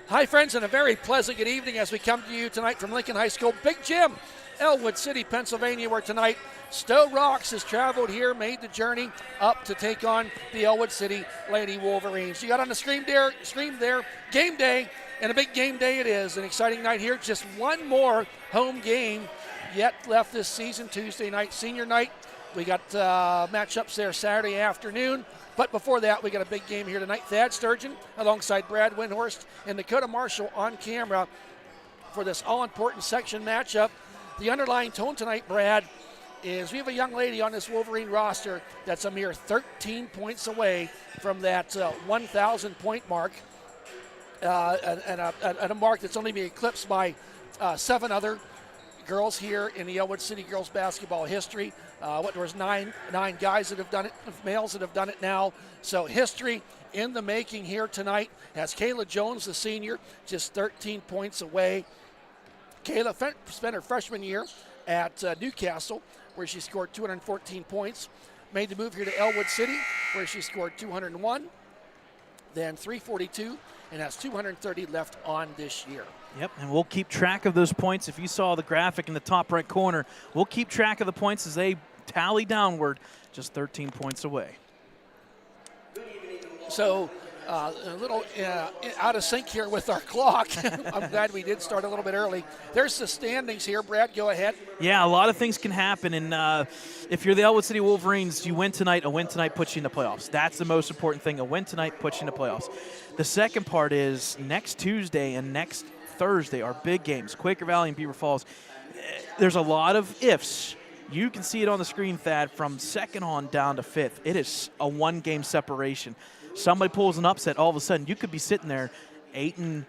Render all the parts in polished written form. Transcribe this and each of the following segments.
Hi, friends, and a very pleasant good evening as we come to you tonight from Lincoln High School Big Gym, Ellwood City, Pennsylvania, where tonight Sto-Rox has traveled here, made the journey up to take on the Ellwood City Lady Wolverines. You got on the screen there, game day, and a big game day it is. An exciting night here. Just one more home game yet left this season, Tuesday night, senior night. We got matchups there Saturday afternoon. But before that, we got a big game here tonight. Thad Sturgeon alongside Brad Windhorst and Dakota Marshall on camera for this all-important section matchup. The underlying tone tonight, Brad, is we have a young lady on this Wolverine roster that's a mere 13 points away from that 1,000-point mark, and a mark that's only been eclipsed by 7 other girls here in the Ellwood City girls basketball history. There's nine guys that have done it, males that have done it now. So history in the making here tonight. Has Kayla Jones, the senior, just 13 points away. Kayla spent her freshman year at Newcastle, where she scored 214 points. Made the move here to Ellwood City, where she scored 201, then 342, and has 230 left on this year. Yep, and we'll keep track of those points. If you saw the graphic in the top right corner, we'll keep track of the points as they tally downward, just 13 points away. So a little out of sync here with our clock. I'm glad we did start a little bit early. There's the standings here. Brad, go ahead. Yeah, a lot of things can happen, and if you're the Ellwood City Wolverines, you win tonight. A win tonight puts you in the playoffs. That's the most important thing. A win tonight puts you in the playoffs. The second part is next Tuesday and next Thursday are big games. Quaker Valley and Beaver Falls. There's a lot of ifs. You can see it on the screen, Thad, from second on down to fifth. It is a one-game separation. Somebody pulls an upset, all of a sudden you could be sitting there 8-6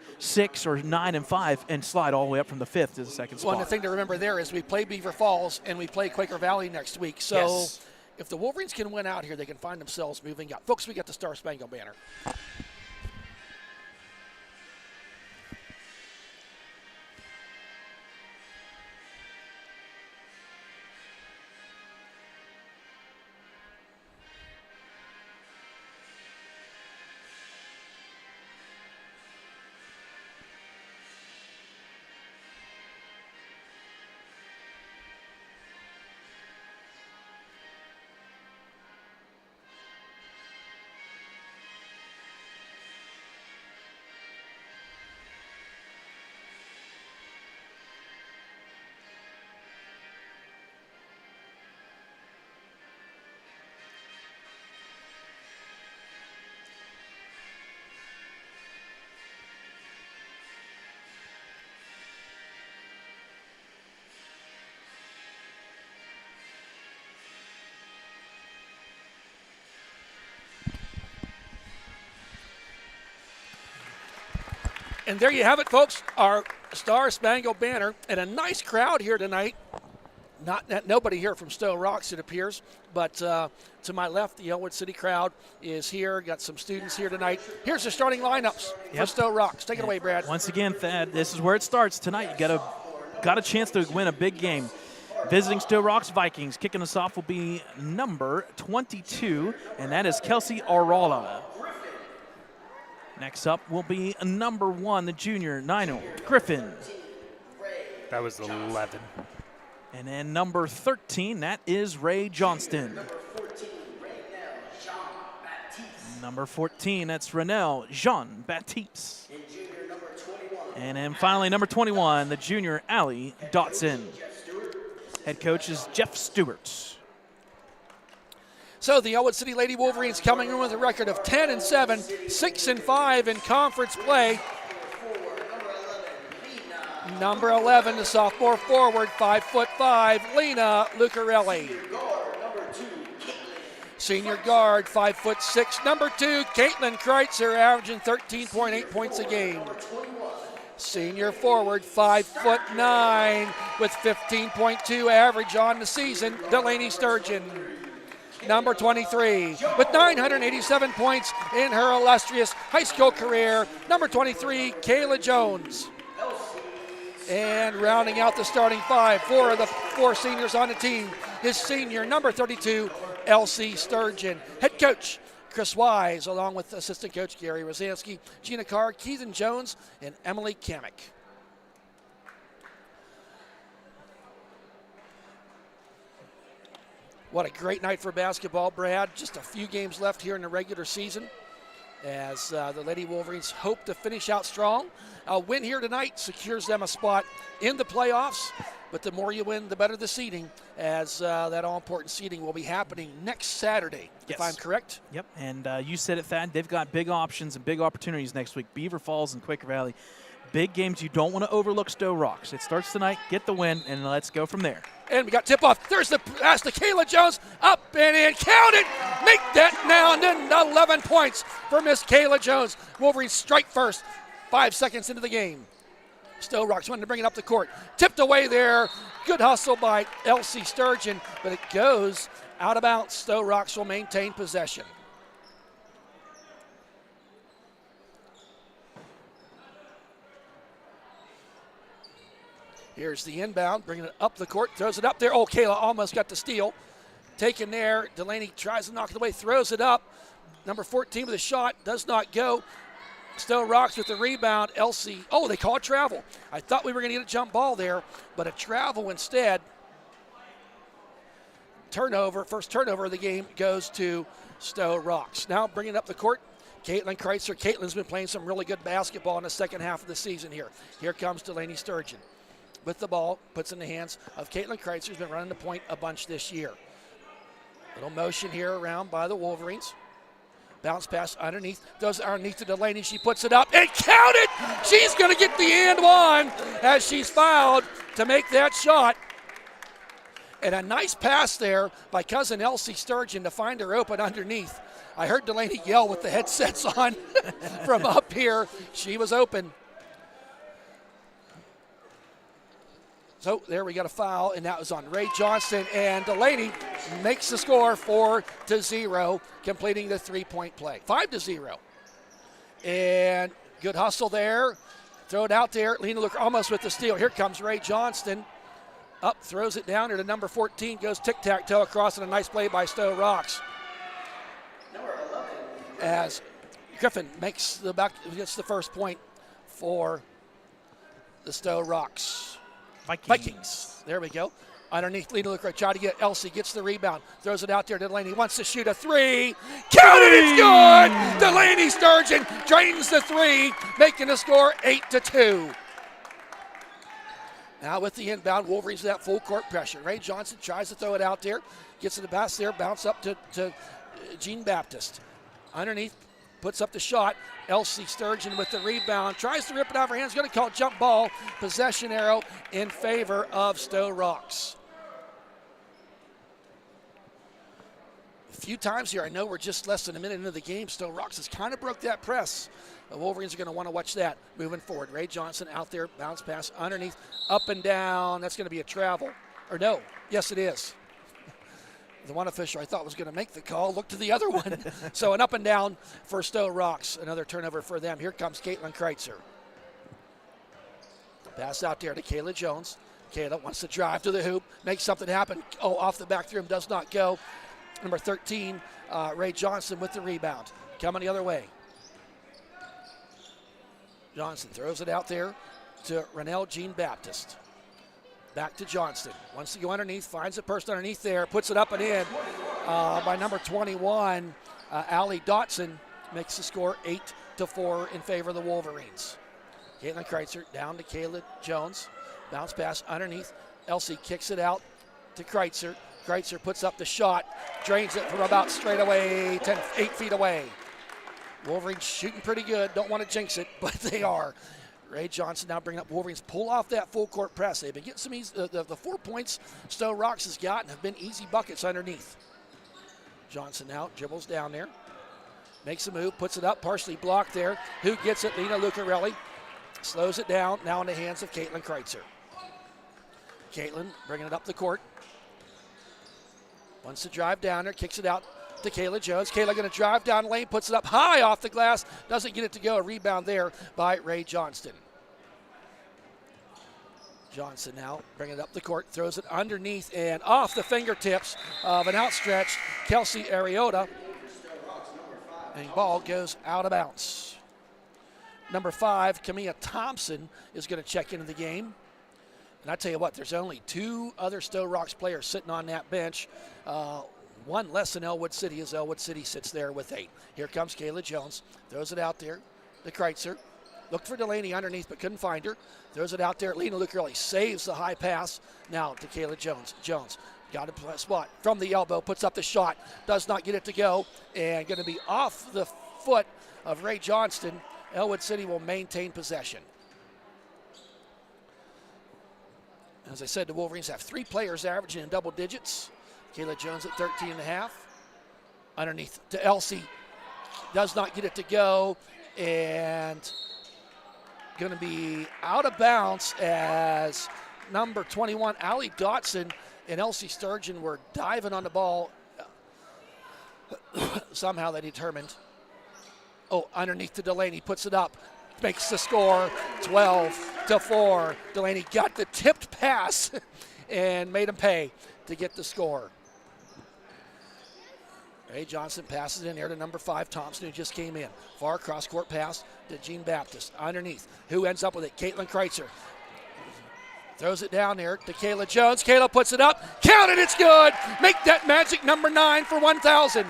or 9-5 and slide all the way up from the fifth to the second spot. Well, the thing to remember there is we play Beaver Falls and we play Quaker Valley next week. So yes, if the Wolverines can win out here, they can find themselves moving up. Folks, we got the Star Spangled Banner. And there you have it, folks, our Star Spangled Banner, and a nice crowd here tonight. Nobody here from Sto-Rox, it appears, but to my left, the Ellwood City crowd is here. Got some students here tonight. Here's the starting lineups for Sto-Rox. Take it away, Brad. Once again, Thad, this is where it starts tonight. You got a chance to win a big game. Visiting Sto-Rox Vikings, kicking us off will be number 22, and that is Kelsey Arola. Next up will be number 1, the junior, Nino Griffin. That was 11. And then number 13, that is Ray Johnston. Number 14, that's Renelle Jean-Baptiste. And then finally, number 21, the junior, Allie Dotson. Head coach is Jeff Stewart. So the Ellwood City Lady Wolverines coming in with a record of 10-7, 6-5 in conference play. Number 11, the sophomore forward, 5'5", Lena Lucarelli. Senior guard, 5'6", number 2, Caitlin Kreitzer, averaging 13.8 points a game. Senior forward, 5'9", with 15.2 average on the season, Delaney Sturgeon. Number 23, with 987 points in her illustrious high school career, number 23, Kayla Jones. And rounding out the starting 5, 4 of the 4 seniors on the team, is senior, number 32, Elsie Sturgeon. Head coach Chris Wise, along with assistant coach Gary Rosansky, Gina Carr, Keithan Jones, and Emily Kamek. What a great night for basketball, Brad. Just a few games left here in the regular season as the Lady Wolverines hope to finish out strong. A win here tonight secures them a spot in the playoffs, but the more you win, the better the seeding, as that all-important seeding will be happening next Saturday, if I'm correct. Yep, and you said it, Thad. They've got big options and big opportunities next week. Beaver Falls and Quaker Valley. Big games. You don't want to overlook Sto-Rox. It starts tonight. Get the win, and let's go from there. And we got tip-off. There's the pass to Kayla Jones. Up and in. Count it. Make that now. And then 11 points for Miss Kayla Jones. Wolverines strike first. 5 seconds into the game. Sto-Rox wanting to bring it up the court. Tipped away there. Good hustle by Elsie Sturgeon, but it goes out of bounds. Sto-Rox will maintain possession. Here's the inbound, bringing it up the court, throws it up there. Oh, Kayla almost got the steal. Taken there. Delaney tries to knock it away, throws it up. Number 14 with a shot, does not go. Sto-Rox with the rebound. Elsie, oh, they call it travel. I thought we were going to get a jump ball there, but a travel instead. Turnover, first turnover of the game goes to Sto-Rox. Now bringing it up the court, Caitlin Kreitzer. Caitlin's been playing some really good basketball in the second half of the season here. Here comes Delaney Sturgeon with the ball, puts in the hands of Caitlin Kreitzer, who's been running the point a bunch this year. Little motion here around by the Wolverines. Bounce pass underneath, does underneath to Delaney. She puts it up and count it. She's going to get the and one as she's fouled to make that shot. And a nice pass there by cousin Elsie Sturgeon to find her open underneath. I heard Delaney yell with the headsets on from up here. She was open. So there we got a foul, and that was on Ray Johnston, and Delaney makes the score 4-0, completing the three-point play. 5-0. And good hustle there. Throw it out there. Lena Luker almost with the steal. Here comes Ray Johnston. Up, throws it down here to number 14, goes tic-tac-toe across, and a nice play by Sto-Rox. As Griffin makes gets the first point for the Sto-Rox Vikings. There we go. Underneath, Lena Luker, try to get Elsie, gets the rebound, throws it out there to Delaney, wants to shoot a three. Count it, it's good! Delaney Sturgeon drains the three, making the score 8-2. Now with the inbound, Wolverines that full court pressure. Ray Johnson tries to throw it out there, gets to the pass there, bounce up to Jean Baptist. Underneath, puts up the shot. Elsie Sturgeon with the rebound. Tries to rip it out of her hands. Going to call jump ball. Possession arrow in favor of Sto-Rox. A few times here, I know we're just less than a minute into the game. Sto-Rox has kind of broke that press. The Wolverines are going to want to watch that moving forward. Ray Johnson out there. Bounce pass underneath. Up and down. That's going to be a travel. Or no. Yes, it is. The one official I thought was going to make the call looked to the other one. So an up and down for Sto-Rox. Another turnover for them. Here comes Caitlin Kreitzer. Pass out there to Kayla Jones. Kayla wants to drive to the hoop, make something happen. Oh, off the back rim, does not go. Number 13, Ray Johnson with the rebound. Coming the other way. Johnson throws it out there to Renelle Jean Baptist. Back to Johnston. Wants to go underneath, finds a person underneath there, puts it up and in by number 21, Allie Dotson, makes the score 8-4 in favor of the Wolverines. Caitlin Kreitzer down to Kayla Jones. Bounce pass underneath. Elsie kicks it out to Kreitzer. Kreitzer puts up the shot, drains it from about straight away, 8 feet away. Wolverines shooting pretty good. Don't want to jinx it, but they are. Ray Johnson now bringing up Wolverines. Pull off that full court press. They've been getting some easy, the 4 points Sto-Rox has gotten have been easy buckets underneath. Johnson now dribbles down there. Makes a move, puts it up, partially blocked there. Who gets it? Lena Lucarelli. Slows it down, now in the hands of Caitlin Kreitzer. Caitlin bringing it up the court. Wants to drive down there, kicks it out to Kayla Jones. Kayla going to drive down the lane, puts it up high off the glass, doesn't get it to go. A rebound there by Ray Johnston. Johnson now bringing it up the court, throws it underneath and off the fingertips of an outstretched Kelsey Ariota. And ball goes out of bounds. Number 5, Kamia Thompson, is going to check into the game. And I tell you what, there's only 2 other Sto-Rox players sitting on that bench. One less than Ellwood City, as Ellwood City sits there with 8. Here comes Kayla Jones. Throws it out there to Kreitzer. Looked for Delaney underneath, but couldn't find her. Throws it out there. Lena Lucarelli saves the high pass. Now to Kayla Jones. Jones got a spot from the elbow, puts up the shot. Does not get it to go. And going to be off the foot of Ray Johnston. Ellwood City will maintain possession. As I said, the Wolverines have 3 players averaging in double digits. Kayla Jones at 13.5. Underneath to Elsie. Does not get it to go. And going to be out of bounds as number 21, Allie Dotson, and Elsie Sturgeon were diving on the ball. Somehow they determined. Oh, underneath to Delaney, puts it up, makes the score 12-4. Delaney got the tipped pass and made him pay to get the score. Ray Johnson passes in here to number 5, Thompson, who just came in. Far cross-court pass to Jean Baptist. Underneath, who ends up with it? Caitlin Kreitzer. Throws it down there to Kayla Jones. Kayla puts it up. Count it, it's good. Make that magic number 9 for 1,000.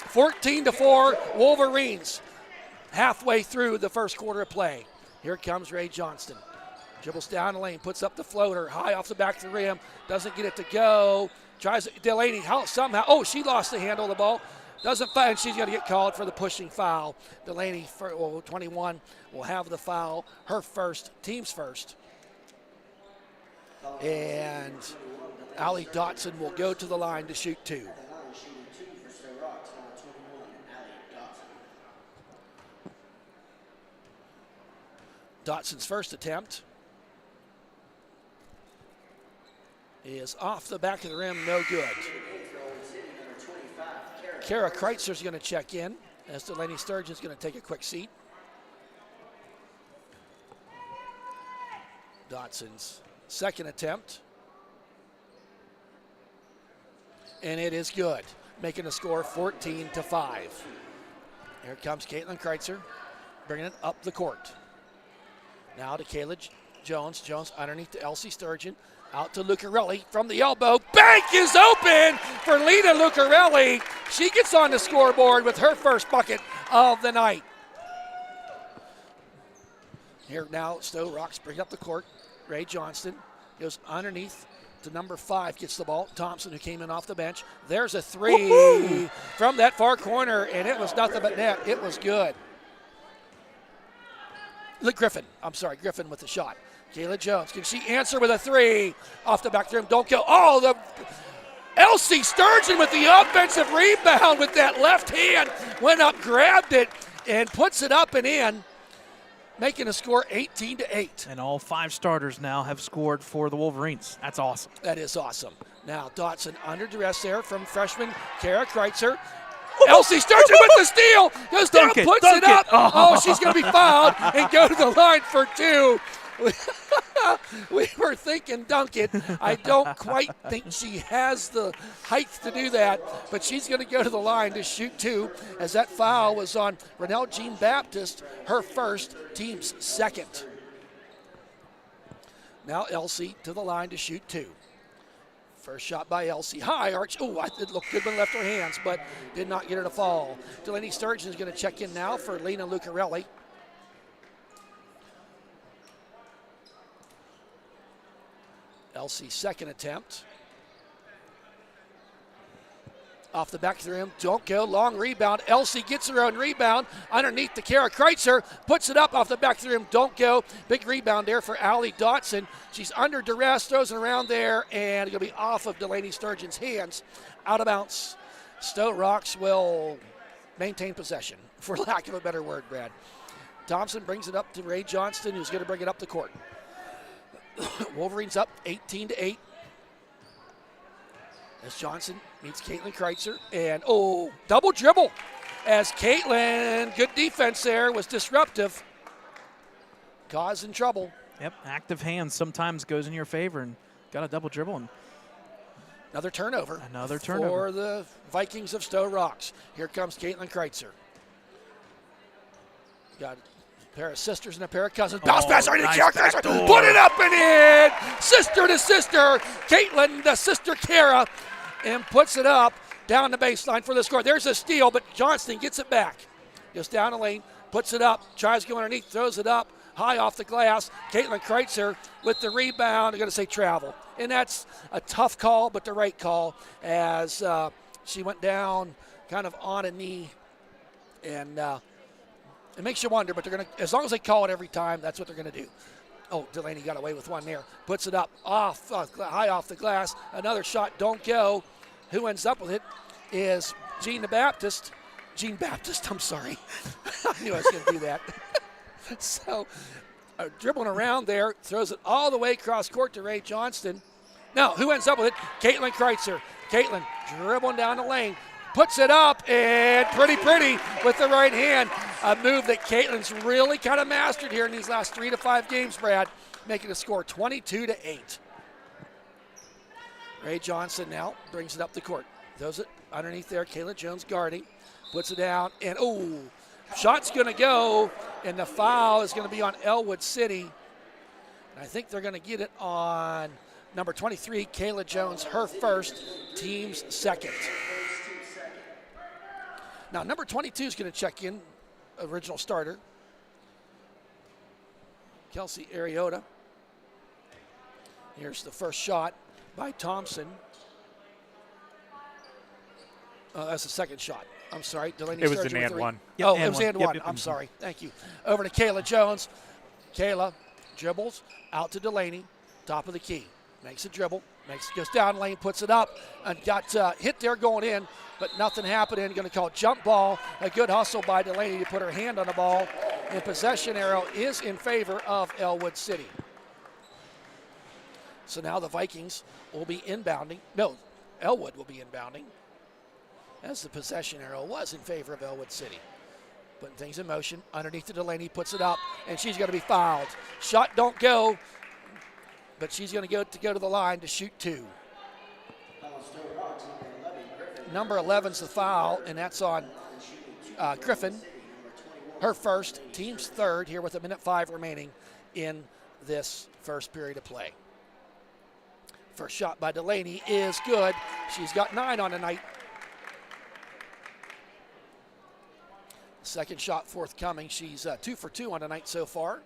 14-4, Wolverines. Halfway through the first quarter of play. Here comes Ray Johnston. Dribbles down the lane, puts up the floater, high off the back of the rim. Doesn't get it to go. Tries Delaney somehow. Oh, she lost the handle of the ball. Doesn't find. She's going to get called for the pushing foul. Delaney, 21, will have the foul. Her first, team's first. And Allie Dotson will go to the line to shoot 2. Dotson's first attempt is off the back of the rim, no good. Kara Kreitzer's going to check in as Delaney Sturgeon's going to take a quick seat. Dotson's second attempt. And it is good, making the score 14-5. Here comes Caitlin Kreitzer, bringing it up the court. Now to Kayla Jones. Jones underneath to Elsie Sturgeon. Out to Lucarelli from the elbow. Bank is open for Lena Lucarelli. She gets on the scoreboard with her first bucket of the night. Here now, Sto-Rox bring up the court. Ray Johnston goes underneath to number 5, gets the ball. Thompson, who came in off the bench. There's a 3 from that far corner, and it was nothing but net. It was good. Griffin with the shot. Kayla Jones, can she answer with a 3 off the back of the rim? Don't go. Oh, the Elsie Sturgeon with the offensive rebound with that left hand. Went up, grabbed it, and puts it up and in, making a score 18-8. And all 5 starters now have scored for the Wolverines. That's awesome. That is awesome. Now Dotson under duress there from freshman Kara Kreitzer. Elsie Sturgeon with the steal. Goes down, puts it up. Oh, she's going to be fouled and go to the line for 2. We were thinking dunk it. I don't quite think she has the height to do that, but she's going to go to the line to shoot 2, as that foul was on Renelle Jean Baptist, her first, team's second. Now Elsie to the line to shoot 2. First shot by Elsie. High arch. Oh, it looked good when left her hands, but did not get her to fall. Delaney Sturgeon is going to check in now for Lena Lucarelli. Elsie's second attempt. Off the back of the rim, don't go, long rebound. Elsie gets her own rebound underneath to Kara Kreitzer, puts it up off the back of the rim, don't go. Big rebound there for Allie Dotson. She's under duress, throws it around there, and it'll be off of Delaney Sturgeon's hands, out of bounds. Sto-Rox will maintain possession, for lack of a better word, Brad. Thompson brings it up to Ray Johnston, who's going to bring it up the court. Wolverines up 18-8. As Johnson meets Caitlin Kreitzer, and double dribble as Caitlin, good defense there, was disruptive, causing trouble. Yep, active hands sometimes goes in your favor, and got a double dribble. And Another turnover. Another turnover. For the Vikings of Sto-Rox. Here comes Caitlin Kreitzer. Got a pair of sisters and a pair of cousins. Bounce pass right to nice Kara Kreitzer. backdoor. Put it up and in. Sister to sister. Caitlin, the sister Kara, and puts it up down the baseline for the score. There's a steal, but Johnston gets it back. Goes down the lane, puts it up, tries to go underneath, throws it up, high off the glass. Caitlin Kreitzer with the rebound. I'm going to say travel. And that's a tough call, but the right call as she went down kind of on a knee. And it makes you wonder, but they're going to, as long as they call it every time, that's what they're going to do. Oh, Delaney got away with one there. Puts it up off, high off the glass. Another shot, don't go. Who ends up with it is Jean Baptist, I'm sorry. I knew I was going to do that. So, dribbling around there, throws it all the way across court to Ray Johnston. Now, who ends up with it? Caitlin Kreitzer. Caitlin dribbling down the lane, puts it up, and pretty with the right hand. A move that Caitlin's really kind of mastered here in these last 3 to 5 games, Brad, making the score 22-8. Ray Johnston now brings it up the court. Throws it underneath there. Kayla Jones guarding. Puts it down, and shot's going to go, and the foul is going to be on Ellwood City. And I think they're going to get it on number 23, Kayla Jones, her first, team's second. Now, number 22 is going to check in, original starter, Kelsey Ariota. Here's the first shot by Thompson. That's the second shot. I'm sorry. Delaney It was started an with and one. Yep, it was and one. Yep. I'm sorry. Thank you. Over to Kayla Jones. Kayla dribbles out to Delaney. Top of the key. Makes a dribble. Goes down lane, puts it up, and got hit there going in, but nothing happening. Going to call jump ball. A good hustle by Delaney to put her hand on the ball. And possession arrow is in favor of Ellwood City. So now the Vikings will be inbounding. No, Ellwood will be inbounding, as the possession arrow was in favor of Ellwood City. Putting things in motion. Underneath to Delaney, puts it up, and she's going to be fouled. Shot don't go, but she's going to go to the line to shoot 2. Number 11's the foul, and that's on Griffin. Her first, team's third here with 1:05 remaining in this first period of play. First shot by Delaney is good. She's got 9 on the night. Second shot forthcoming. She's 2 for 2 on the night so far.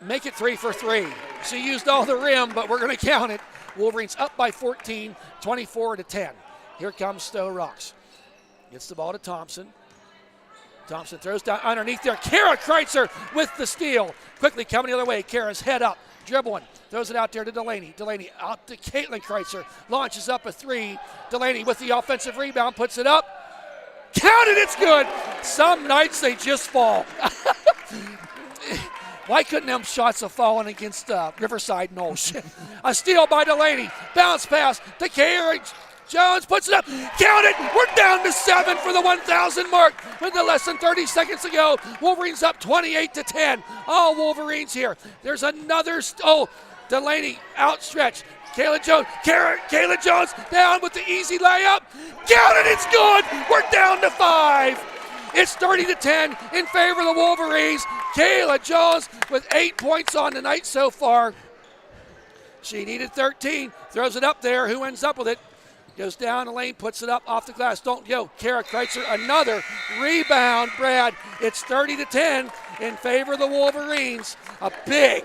Make it 3 for 3. She used all the rim, but we're going to count it. Wolverines up by 14, 24-10. Here comes Sto-Rox. Gets the ball to Thompson. Thompson throws down underneath there. Kara Kreitzer with the steal. Quickly coming the other way. Kara's head up, dribbling. Throws it out there to Delaney. Delaney out to Caitlin Kreitzer. Launches up a 3. Delaney with the offensive rebound. Puts it up. Counted, it's good. Some nights they just fall. Why couldn't them shots have fallen against Riverside Knowles? A steal by Delaney. Bounce pass to Kara Jones. Puts it up. Count it. We're down to 7 for the 1,000 mark with less than 30 seconds to go. Wolverines up 28-10. All Wolverines here. There's another. Delaney outstretched. Kayla Jones. Kayla Jones down with the easy layup. Count it. It's good. We're down to 5. It's 30-10 in favor of the Wolverines. Kayla Jones with 8 points on the night so far. She needed 13. Throws it up there. Who ends up with it? Goes down the lane, puts it up off the glass. Don't go. Kara Kreitzer, another rebound, Brad. It's 30-10 in favor of the Wolverines. A big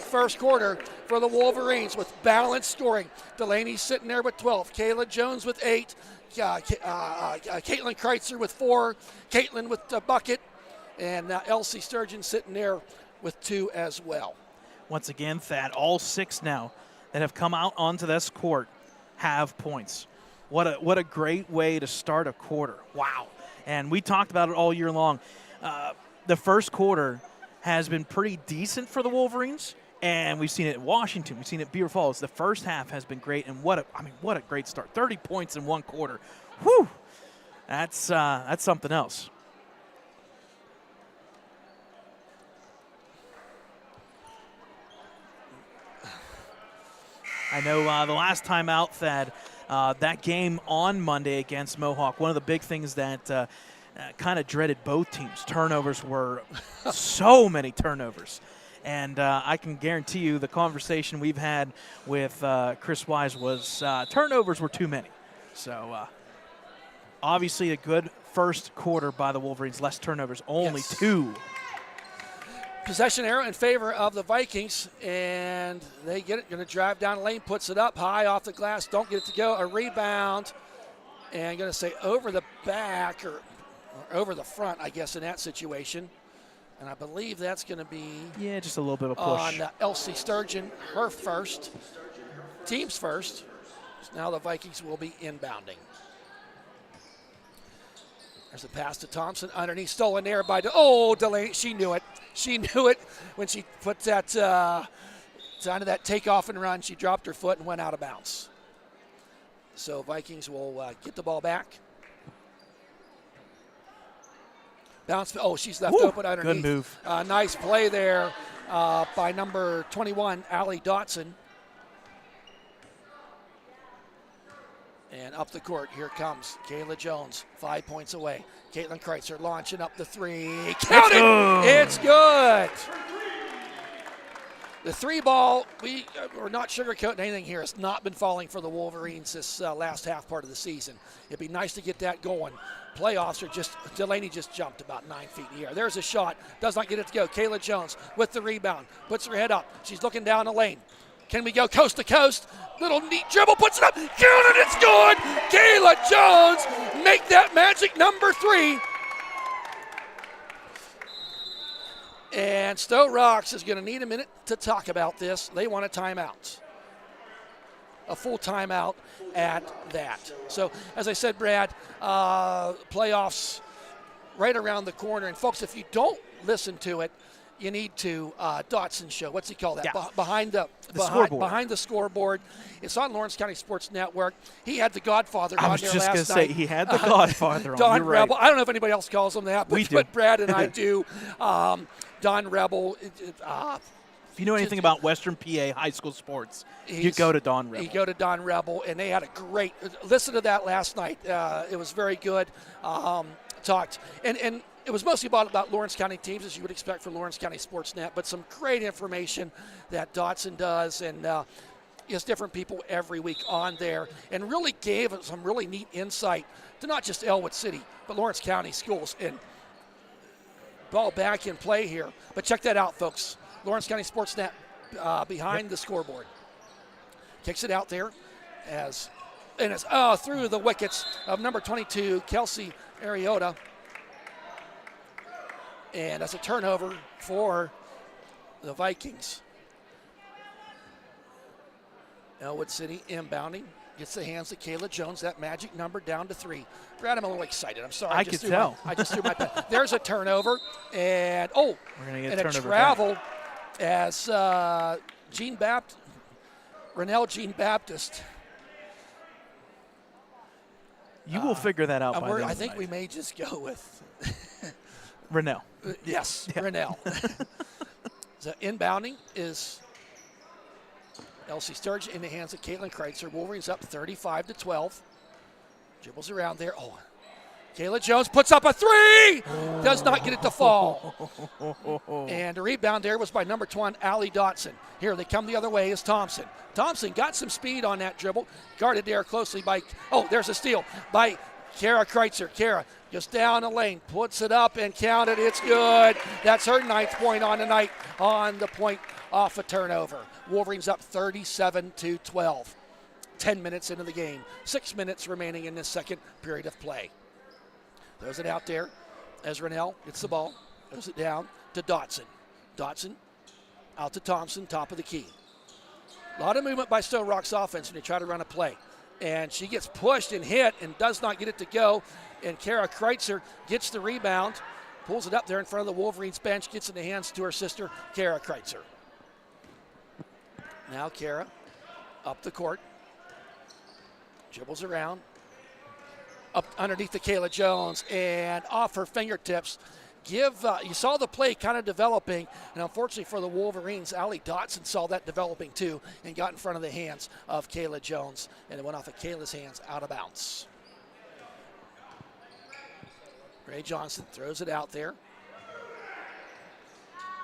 first quarter for the Wolverines with balanced scoring. Delaney sitting there with 12. Kayla Jones with 8. Caitlin Kreitzer with 4. Caitlin with a bucket. And Elsie Sturgeon sitting there with 2 as well. Once again, Thad, all 6 now that have come out onto this court have points. What a great way to start a quarter. Wow. And we talked about it all year long. The first quarter has been pretty decent for the Wolverines, and we've seen it at Washington. We've seen it at Beaver Falls. The first half has been great, and what a great start. 30 points in one quarter. Whew. That's something else. I know the last time out, Thad, that game on Monday against Mohawk, one of the big things that kind of dreaded both teams, turnovers were so many turnovers. And I can guarantee you the conversation we've had with Chris Wise was turnovers were too many. So obviously a good first quarter by the Wolverines, less turnovers, only 2. Possession arrow in favor of the Vikings, and they get it. Going to drive down the lane, puts it up high off the glass. Don't get it to go. A rebound, and going to say over the back or over the front, I guess, in that situation. And I believe that's going to be just a little bit of a push on Elsie Sturgeon, her first, team's first. So now the Vikings will be inbounding. There's a pass to Thompson underneath, stolen there by Delaney. She knew it. She knew it when she put that onto that takeoff and run. She dropped her foot and went out of bounds. So Vikings will get the ball back. Bounce. Oh, she's left open underneath. Good move. Nice play there by number 21, Allie Dotson. And up the court, here comes Kayla Jones, 5 points away. Caitlin Kreitzer launching up the 3. Count it! It's good! The 3 ball, we're not sugarcoating anything here. It's not been falling for the Wolverines this last half part of the season. It'd be nice to get that going. Playoffs are Delaney just jumped about 9 feet in the air. There's a shot, does not get it to go. Kayla Jones with the rebound, puts her head up. She's looking down the lane. Can we go coast to coast? Little neat dribble, puts it up, count it, it's good! Kayla Jones, make that magic number 3. And Sto-Rox is going to need a minute to talk about this. They want a timeout. A full timeout at that. So, as I said, Brad, playoffs right around the corner. And, folks, if you don't listen to it, you need to Dotson Show. What's he call that? Yeah. Behind the scoreboard. It's on Lawrence County Sports Network. He had the Godfather on there last night. I was just going to say, he had the Godfather on. Don You're Rebel. right. I don't know if anybody else calls him that, but Brad and I do. Don Rebel. If you know anything about Western PA high school sports, you go to Don Rebel. You go to Don Rebel, and they had a great listen to that last night. It was very good. Talked and it was mostly about Lawrence County teams, as you would expect from Lawrence County Sportsnet, but some great information that Dotson does, and has different people every week on there, and really gave us some really neat insight to not just Ellwood City, but Lawrence County schools. And ball back in play here. But check that out, folks. Lawrence County Sportsnet behind the scoreboard. Kicks it out there and it's through the wickets of number 22, Kelsey Ariota. And that's a turnover for the Vikings. Ellwood City inbounding. Gets the hands of Kayla Jones, that magic number down to 3. Brad, I'm a little excited. I'm sorry. I could tell. I just threw my pen. There's a turnover. And, we're going to get and a turnover travel back. As Renelle Jean Baptist. You will figure that out by the end of the I think night. we may just go with Renelle. Yes, Yeah. Renelle. So inbounding is Elsie Sturgeon in the hands of Caitlin Kreitzer. Wolverines up 35-12. Dribbles around there. Kayla Jones puts up a 3. Does not get it to fall. And the rebound there was by number 1, Allie Dotson. Here they come the other way is Thompson. Thompson got some speed on that dribble. Guarded there closely by, there's a steal by Kara Kreitzer. Kara just down the lane, puts it up and counted. It's good. That's her 9th point on the night on the point off a turnover. Wolverines up 37-12. 10 minutes into the game. 6 minutes remaining in this second period of play. Throws it out there as Renelle gets the ball. Throws it down to Dotson. Dotson out to Thompson, top of the key. A lot of movement by Sto-Rox offense when they try to run a play. And she gets pushed and hit and does not get it to go. And Kara Kreitzer gets the rebound, pulls it up there in front of the Wolverines bench, gets in the hands to her sister, Kara Kreitzer. Now Kara up the court. Dribbles around. Up underneath the Kayla Jones, and off her fingertips you saw the play kind of developing, and unfortunately for the Wolverines, Allie Dotson saw that developing too and got in front of the hands of Kayla Jones, and it went off of Kayla's hands out of bounds. Ray Johnson throws it out there.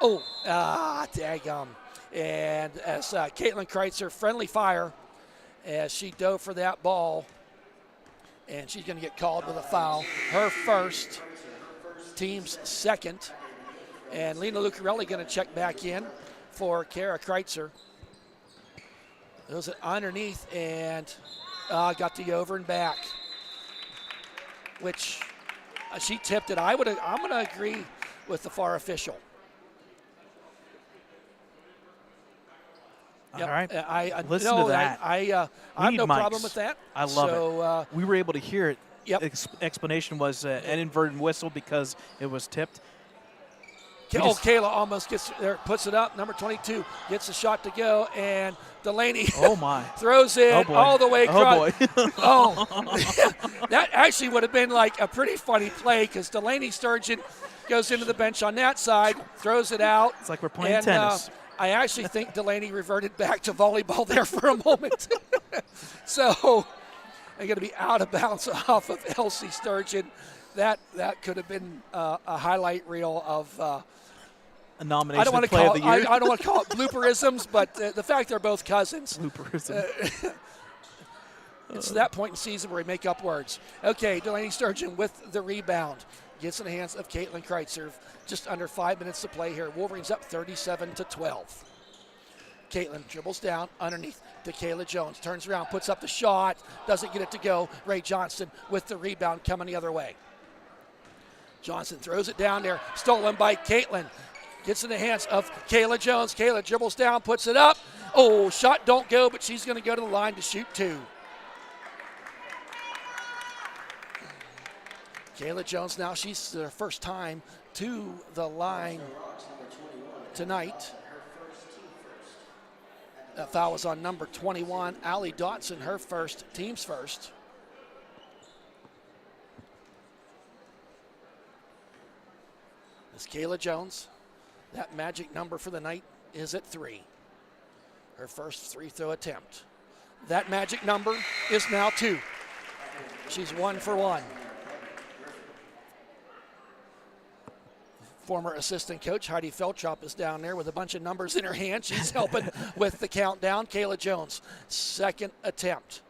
Oh, daggum. And as Caitlin Kreitzer, friendly fire as she dove for that ball, and she's going to get called with a foul. Her first, team's second. And Lena Lucarelli going to check back in for Kara Kreitzer. It was underneath and got the over and back, which she tipped it. I'm going to agree with the FAR official. All right. I listen to that. I have no problem with that. I love it. We were able to hear it. Yep. Explanation was an inverted whistle because it was tipped. Kayla almost gets there, puts it up. Number 22 gets a shot to go, and Delaney throws it all the way across. Oh, boy. That actually would have been like a pretty funny play because Delaney Sturgeon goes into the bench on that side, throws it out. It's like we're playing tennis. I actually think Delaney reverted back to volleyball there for a moment. So they're going to be out of bounds off of Elsie Sturgeon. That could have been a highlight reel of a nomination. I don't want to play call of the year. I don't want to call it blooperisms, but the fact they're both cousins. Blooperism. It's that point in season where we make up words. Okay, Delaney Sturgeon with the rebound. Gets in the hands of Caitlin Kreitzer. Just under 5 minutes to play here. Wolverines up 37-12. Caitlin dribbles down underneath to Kayla Jones. Turns around, puts up the shot. Doesn't get it to go. Ray Johnson with the rebound coming the other way. Johnson throws it down there. Stolen by Caitlin. Gets in the hands of Kayla Jones. Kayla dribbles down, puts it up. Oh, shot don't go, but she's going to go to the line to shoot two. Kayla Jones now, she's her first time to the line tonight. That foul was on number 21, Allie Dotson, her first, team's first. It's Kayla Jones. That magic number for the night is at 3. Her first free throw attempt. That magic number is now 2. She's 1 for 1. Former assistant coach Heidi Feltrop is down there with a bunch of numbers in her hand. She's helping with the countdown. Kayla Jones, second attempt.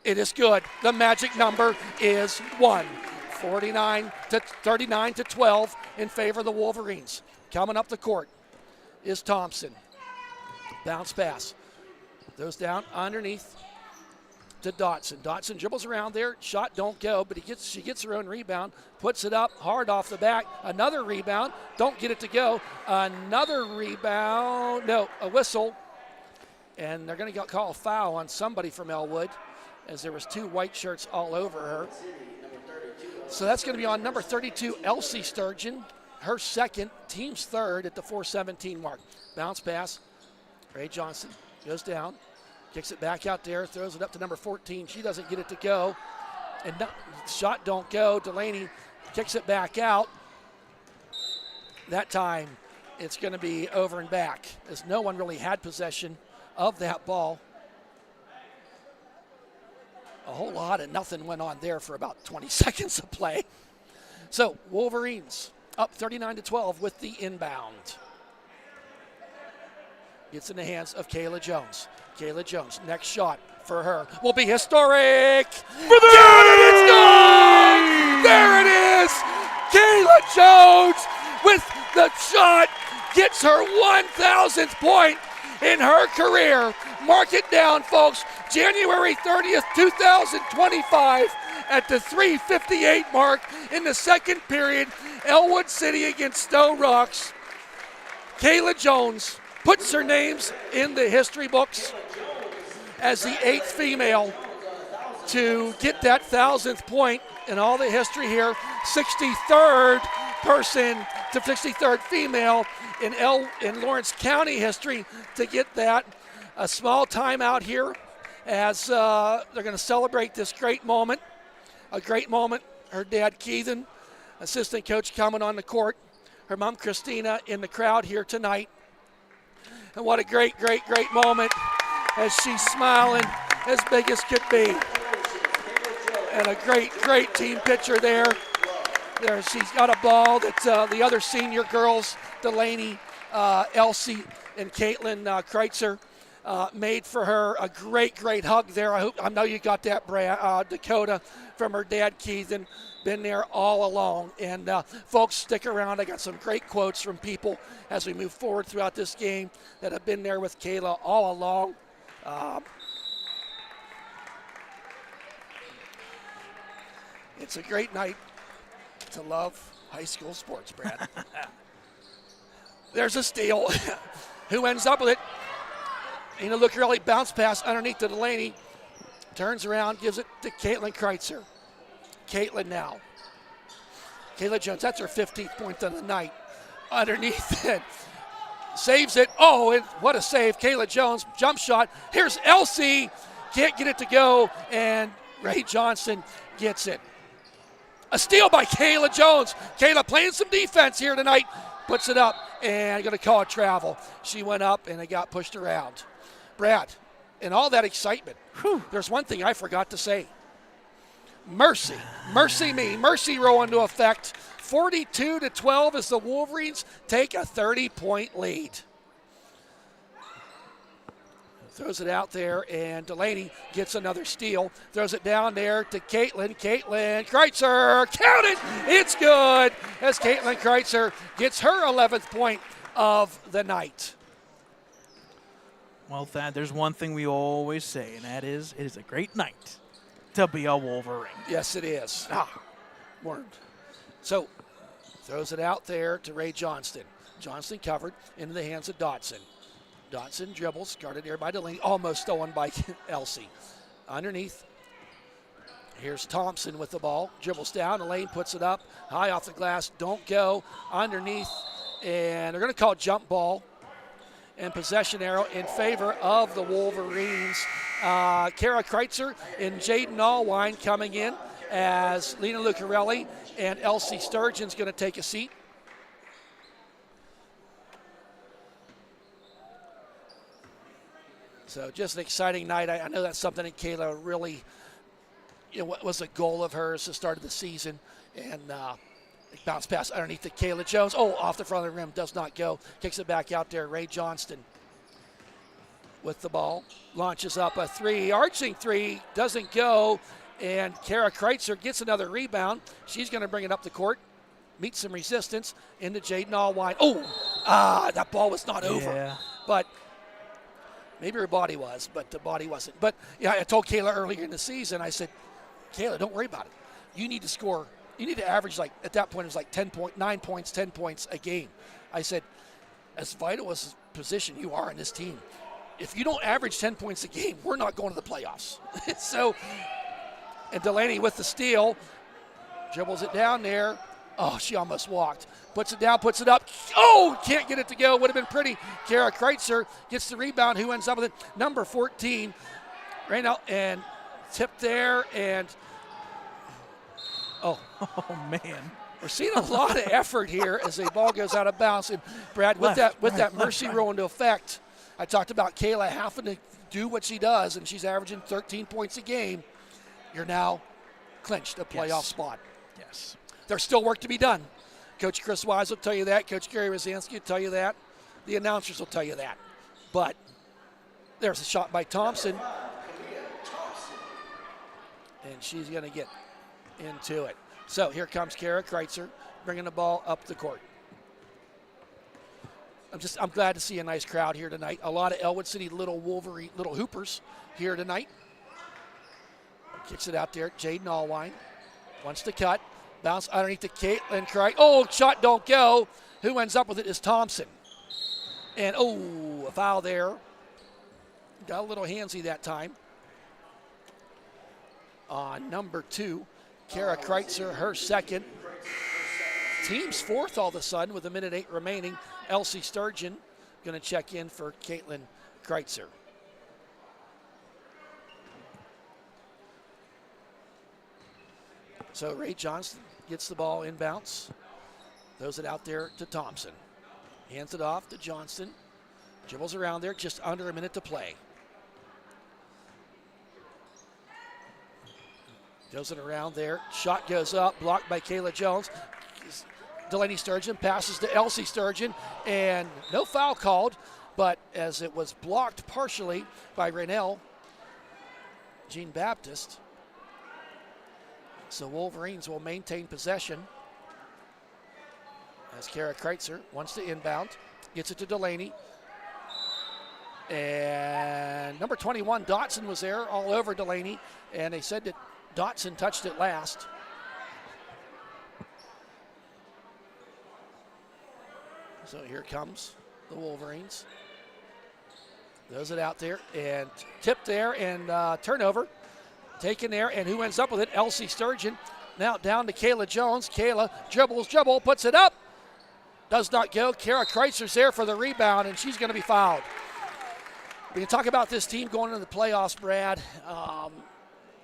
It is good. The magic number is 1. 39-12 in favor of the Wolverines. Coming up the court is Thompson. Bounce pass. Goes down underneath to Dotson. Dotson dribbles around there. Shot don't go, but she gets her own rebound. Puts it up hard off the back. Another rebound. Don't get it to go. Another rebound. No, a whistle. And they're going to call a foul on somebody from Ellwood as there was 2 white shirts all over her. So that's going to be on number 32, Elsie Sturgeon. Her second, team's third at the 4:17 mark. Bounce pass. Ray Johnson goes down. Kicks it back out there, throws it up to number 14. She doesn't get it to go. And shot don't go. Delaney kicks it back out. That time it's going to be over and back as no one really had possession of that ball. A whole lot of nothing went on there for about 20 seconds of play. So Wolverines up 39-12 with the inbound. Gets in the hands of Kayla Jones. Kayla Jones, next shot for her will be historic. For the it's good! There it is! Kayla Jones with the shot gets her 1,000th point in her career. Mark it down, folks. January 30th, 2025 at the 3:58 mark in the second period. Ellwood City against Sto-Rox. Kayla Jones puts her names in the history books as the 8th female to get that 1,000th point in all the history here. 63rd person to 63rd female in Lawrence County history to get that. A small timeout here as they're going to celebrate this great moment. A great moment. Her dad, Keithan, assistant coach coming on the court. Her mom, Christina, in the crowd here tonight. And what a great, great, great moment as she's smiling as big as could be. And a great, great team picture there. There, she's got a ball that the other senior girls, Delaney, Elsie, and Caitlin Kreitzer, made for her. A great, great hug there. I know you got that, Dakota, from her dad, Keith, and been there all along. And folks, stick around. I got some great quotes from people as we move forward throughout this game that have been there with Kayla all along. It's a great night to love high school sports, Brad. There's a steal. Who ends up with it? Ina Lucarelli bounce pass underneath to Delaney. Turns around, gives it to Caitlin Kreitzer. Caitlin now. Kayla Jones, that's her 15th point of the night. Underneath it. Saves it. Oh, and what a save. Kayla Jones, jump shot. Here's Elsie. Can't get it to go, and Ray Johnson gets it. A steal by Kayla Jones. Kayla playing some defense here tonight. Puts it up, and going to call it travel. She went up, and it got pushed around. Brad, in all that excitement, there's one thing I forgot to say. Mercy me, mercy roll into effect. 42-12 as the Wolverines take a 30-point lead. Throws it out there, and Delaney gets another steal. Throws it down there to Caitlin. Caitlin Kreitzer, count it! It's good as Caitlin Kreitzer gets her 11th point of the night. Well, Thad, there's one thing we always say, and that is it is a great night to be a Wolverine. Yes, it is. Word. So, throws it out there to Ray Johnston. Johnston covered into the hands of Dotson. Dotson dribbles, guarded there by Delaney, almost stolen by Elsie. Underneath, here's Thompson with the ball. Dribbles down, Elaine puts it up, high off the glass, don't go. Underneath, and they're going to call jump ball and possession arrow in favor of the Wolverines. Kara Kreitzer and Jaden Allwine coming in as Lena Lucarelli and Elsie Sturgeon's going to take a seat. So just an exciting night. I know that's something that Kayla really, was a goal of hers to start of the season. And bounce pass underneath to Kayla Jones. Oh, off the front of the rim, does not go. Kicks it back out there. Ray Johnston with the ball. Launches up a three. Arching three, doesn't go. And Kara Kreitzer gets another rebound. She's going to bring it up the court. Meets some resistance into Jaden Allwine. Oh, that ball was not over. Yeah. But maybe her body was, but the body wasn't. But yeah, I told Kayla earlier in the season, I said, Kayla, don't worry about it. You need to score. You need to average, like, at that point, it was like 9 points, 10 points a game. I said, as vital as a position you are in this team, if you don't average 10 points a game, we're not going to the playoffs. So, and Delaney with the steal, dribbles it down there. Oh, she almost walked. Puts it down, puts it up. Oh, can't get it to go. Would have been pretty. Kara Kreitzer gets the rebound. Who ends up with it? Number 14. Right now, and tipped there, and oh, man. We're seeing a lot of effort here as the ball goes out of bounds. And Brad, with that mercy roll into effect, I talked about Kayla having to do what she does, and she's averaging 13 points a game. You're now clinched a playoff spot. Yes. There's still work to be done. Coach Chris Wise will tell you that. Coach Gary Rosansky will tell you that. The announcers will tell you that. But there's a shot by Thompson. And she's going to get into it. So here comes Kara Kreitzer bringing the ball up the court. I'm glad to see a nice crowd here tonight. A lot of Ellwood City little Wolverine, little Hoopers here tonight. Kicks it out there. Jaden Allwine wants to cut. Bounce underneath to Caitlin Kreitzer. Oh, shot don't go. Who ends up with it is Thompson. And, a foul there. Got a little handsy that time. On number 2, Kara Kreitzer, her second. Team's fourth all of a sudden with 1:08 remaining. Elsie Sturgeon going to check in for Caitlin Kreitzer. So Ray Johnston gets the ball inbounds. Throws it out there to Thompson. Hands it off to Johnston. Dribbles around there, just under a minute to play. Goes it around there. Shot goes up, blocked by Kayla Jones. Delaney Sturgeon passes to Elsie Sturgeon, and no foul called, but as it was blocked partially by Raynell Jean Baptist. So Wolverines will maintain possession as Kara Kreitzer wants to inbound. Gets it to Delaney. And number 21, Dotson, was there all over Delaney, and they said that Dotson touched it last. So here comes the Wolverines. Throws it out there and tipped there and turnover. Taken there, and who ends up with it? Elsie Sturgeon. Now down to Kayla Jones. Kayla dribbles, puts it up. Does not go. Kara Kreitzer's there for the rebound, and she's going to be fouled. We can talk about this team going into the playoffs, Brad.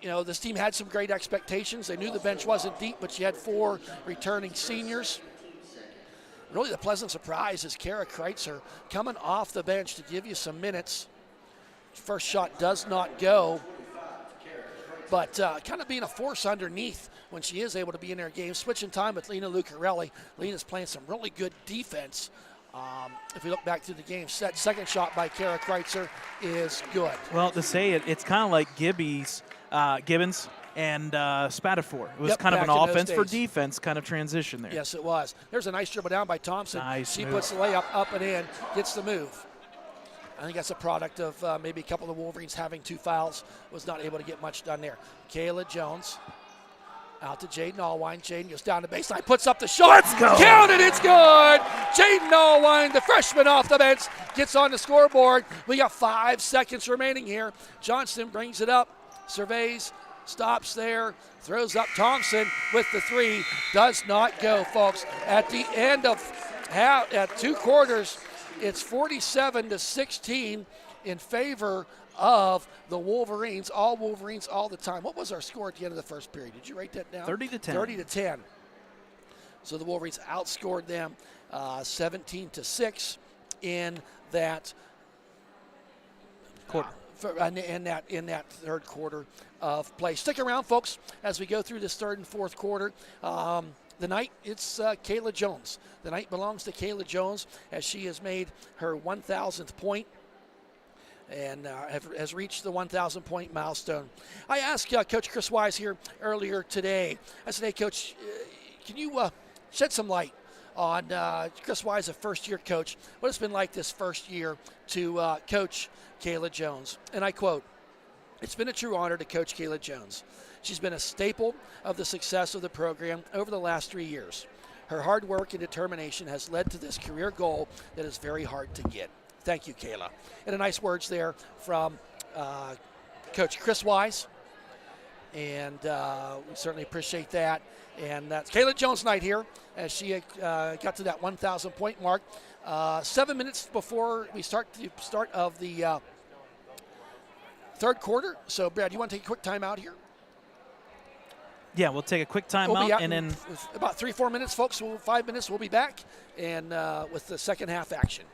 This team had some great expectations. They knew the bench wasn't deep, but you had 4 returning seniors. Really the pleasant surprise is Kara Kreitzer coming off the bench to give you some minutes. First shot does not go, but kind of being a force underneath when she is able to be in her game. Switching time with Lena Lucarelli. Lena's playing some really good defense. If we look back through the game, second shot by Kara Kreitzer is good. Well, to say it, it's kind of like Gibbons and Spatafor. It was kind of an offense for defense kind of transition there. Yes, it was. There's a nice dribble down by Thompson. Nice she move. puts the layup up and in, gets the move. I think that's a product of maybe a couple of the Wolverines having 2 fouls. Was not able to get much done there. Kayla Jones out to Jaden Allwine. Jaden goes down the baseline, puts up the shot. Let's go. Counted, it's good. Jaden Allwine, the freshman off the bench, gets on the scoreboard. We got 5 seconds remaining here. Johnston brings it up, surveys, stops there, throws up Thompson with the 3. Does not go, folks. At the end of at 2 quarters, it's 47-16 in favor of the Wolverines. All Wolverines all the time. What was our score at the end of the first period? Did you write that down? 30-10. 30-10. So the Wolverines outscored them 17-6 in that quarter. In that third quarter of play. Stick around, folks, as we go through this third and fourth quarter. The night, it's Kayla Jones. The night belongs to Kayla Jones as she has made her 1,000th point and has reached the 1,000 point milestone. I asked Coach Chris Wise here earlier today. I said, hey, Coach, can you shed some light on Chris Wise, a first-year coach, what it's been like this first year to coach Kayla Jones? And I quote, "It's been a true honor to coach Kayla Jones. She's been a staple of the success of the program over the last 3 years. Her hard work and determination has led to this career goal that is very hard to get. Thank you, Kayla." And a nice words there from Coach Chris Wise. And we certainly appreciate that. And that's Kayla Jones' night here as she got to that 1,000 point mark. 7 minutes before we start of the third quarter. So, Brad, you want to take a quick time out here? Yeah, we'll take a quick timeout and then about 3-4 minutes, folks. 5 minutes, we'll be back and with the second half action.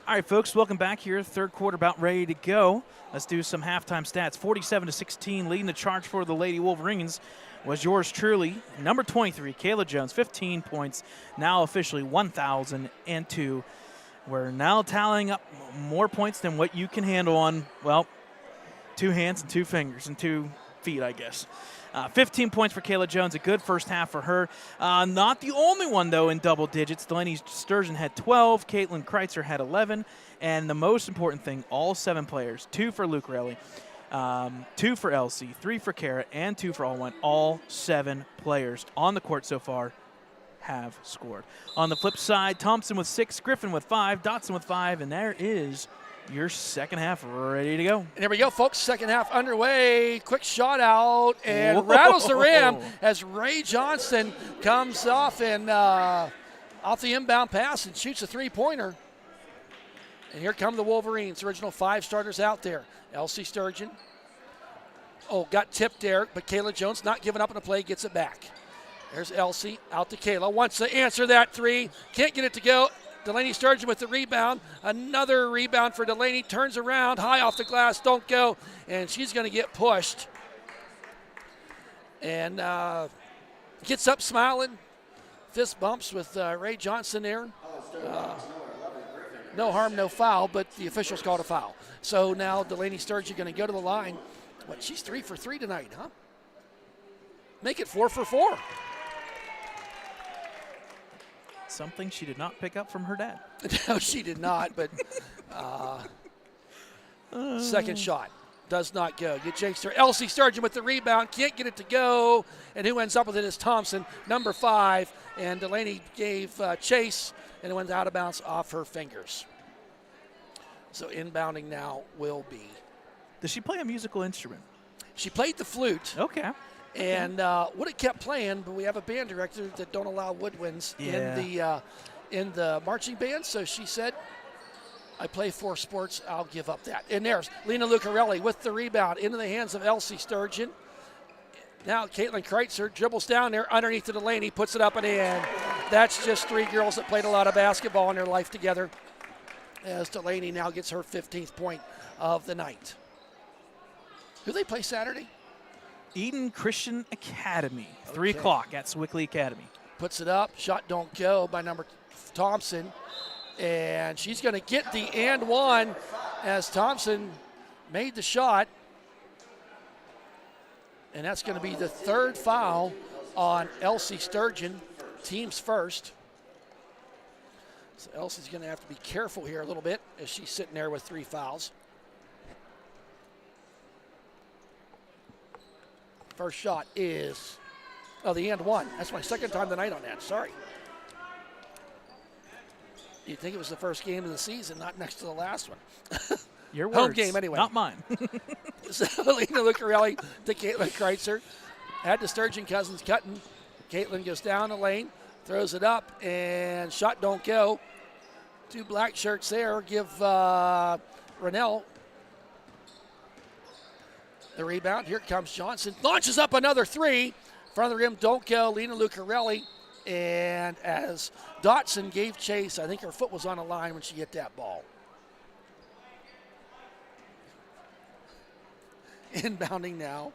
All right, folks, welcome back here. Third quarter about ready to go. Let's do some halftime stats. 47-16, leading the charge for the Lady Wolverines was yours truly. Number 23, Kayla Jones, 15 points, now officially 1,002. We're now tallying up more points than what you can handle on, well, 2 hands and 2 fingers and 2 feet, I guess. 15 points for Kayla Jones, a good first half for her. Not the only one, though, in double digits. Delaney Sturgeon had 12, Caitlin Kreitzer had 11, and the most important thing, all 7 players, 2 for Luke Rayleigh, 2 for Elsie, 3 for Kara, and 2 for Allwine. All 7 players on the court so far have scored. On the flip side, Thompson with 6, Griffin with 5, Dotson with 5, and there is your second half ready to go. And here we go, folks. Second half underway. Quick shot out and rattles the rim as Ray Johnson comes off and off the inbound pass and shoots a 3-pointer. And here come the Wolverines. Original 5 starters out there. Elsie Sturgeon. Oh, got tipped there, but Kayla Jones not giving up on the play, gets it back. There's Elsie out to Kayla. Wants to answer that 3. Can't get it to go. Delaney Sturgeon with the rebound. Another rebound for Delaney. Turns around, high off the glass, don't go. And she's going to get pushed. And gets up smiling. Fist bumps with Ray Johnson there. No harm, no foul, but the officials called a foul. So now Delaney Sturgeon going to go to the line. What, she's 3 for 3 tonight, huh? Make it 4 for 4. Something she did not pick up from her dad. No, she did not, but second shot does not go. You chased her. Elsie Sturgeon with the rebound, can't get it to go, and who ends up with it is Thompson, number 5, and Delaney gave chase, and it went out of bounds off her fingers. So inbounding now will be. Does she play a musical instrument? She played the flute. Okay. And would have kept playing, but we have a band director that don't allow woodwinds in the marching band. So she said, I play 4 sports, I'll give up that. And there's Lena Lucarelli with the rebound into the hands of Elsie Sturgeon. Now Caitlin Kreitzer dribbles down there underneath to Delaney, puts it up and in. That's just 3 girls that played a lot of basketball in their life together, as Delaney now gets her 15th point of the night. Who they play Saturday? Eden Christian Academy, 3 o'clock at Swickley Academy. Puts it up, shot don't go by number Thompson, and she's going to get the and one as Thompson made the shot, and that's going to be the 3rd foul on Elsie Sturgeon, team's first. So Elsie's going to have to be careful here a little bit as she's sitting there with 3 fouls. First shot is, the and one. That's my 2nd time tonight on that. Sorry. You'd think it was the first game of the season, not next to the last one. Your words, home game anyway. not mine. So Lena Lucarelli to Caitlin Kreitzer. Had the Sturgeon cousins cutting. Caitlin goes down the lane, throws it up, and shot don't go. 2 black shirts there. Give Rennell the rebound. Here comes Johnson. Launches up another 3. Front of the rim, don't go. Lena Lucarelli. And as Dotson gave chase, I think her foot was on the line when she hit that ball. Inbounding now.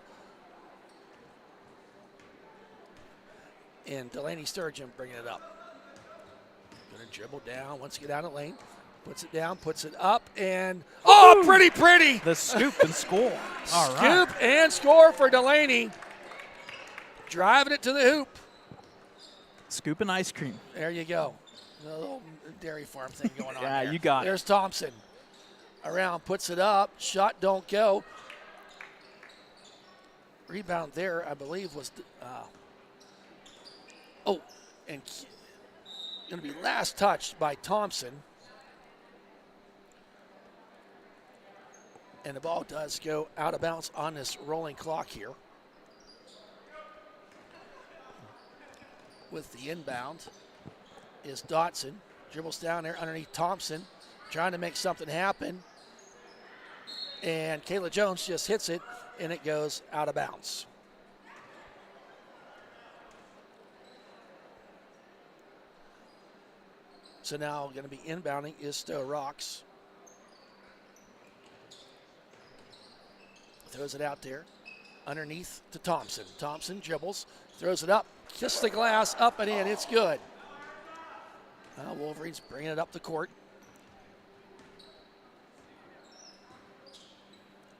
And Delaney Sturgeon bringing it up. Going to dribble down, wants to get out of the lane. Puts it down, puts it up, and oh, pretty. The scoop and score. All right. Scoop and score for Delaney. Driving it to the hoop. Scoop and ice cream. There you go. A little dairy farm thing going on Yeah, there. you got it. There's Thompson. Around, puts it up. Shot don't go. Rebound there, I believe, was and going to be last touched by Thompson. And the ball does go out of bounds on this rolling clock here. With the inbound is Dotson. Dribbles down there underneath Thompson, trying to make something happen. And Kayla Jones just hits it, and it goes out of bounds. So now going to be inbounding is Sto-Rox. Throws it out there. Underneath to Thompson. Thompson dribbles, throws it up, kisses the glass, up and in. It's good. Now Wolverines bringing it up the court.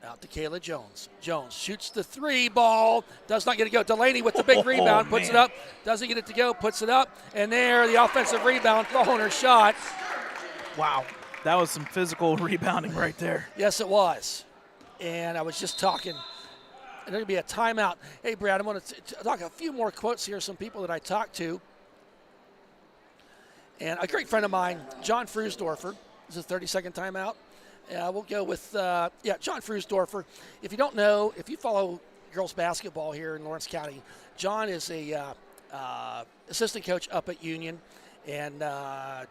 Out to Kayla Jones. Jones shoots the three ball. Does not get it to go. Delaney with the big rebound. Puts it up. Doesn't get it to go. Puts it up. And there, the offensive rebound. Throwing her shot. Wow. That was some physical rebounding right there. Yes, it was. And I was just talking. And there's going to be a timeout. Hey, Brad, I'm going to talk a few more quotes here. Some people that I talked to. And a great friend of mine, John Frusdorfer. This is a 30-second timeout. We'll go with, John Frusdorfer. If you don't know, if you follow girls basketball here in Lawrence County, John is a assistant coach up at Union. And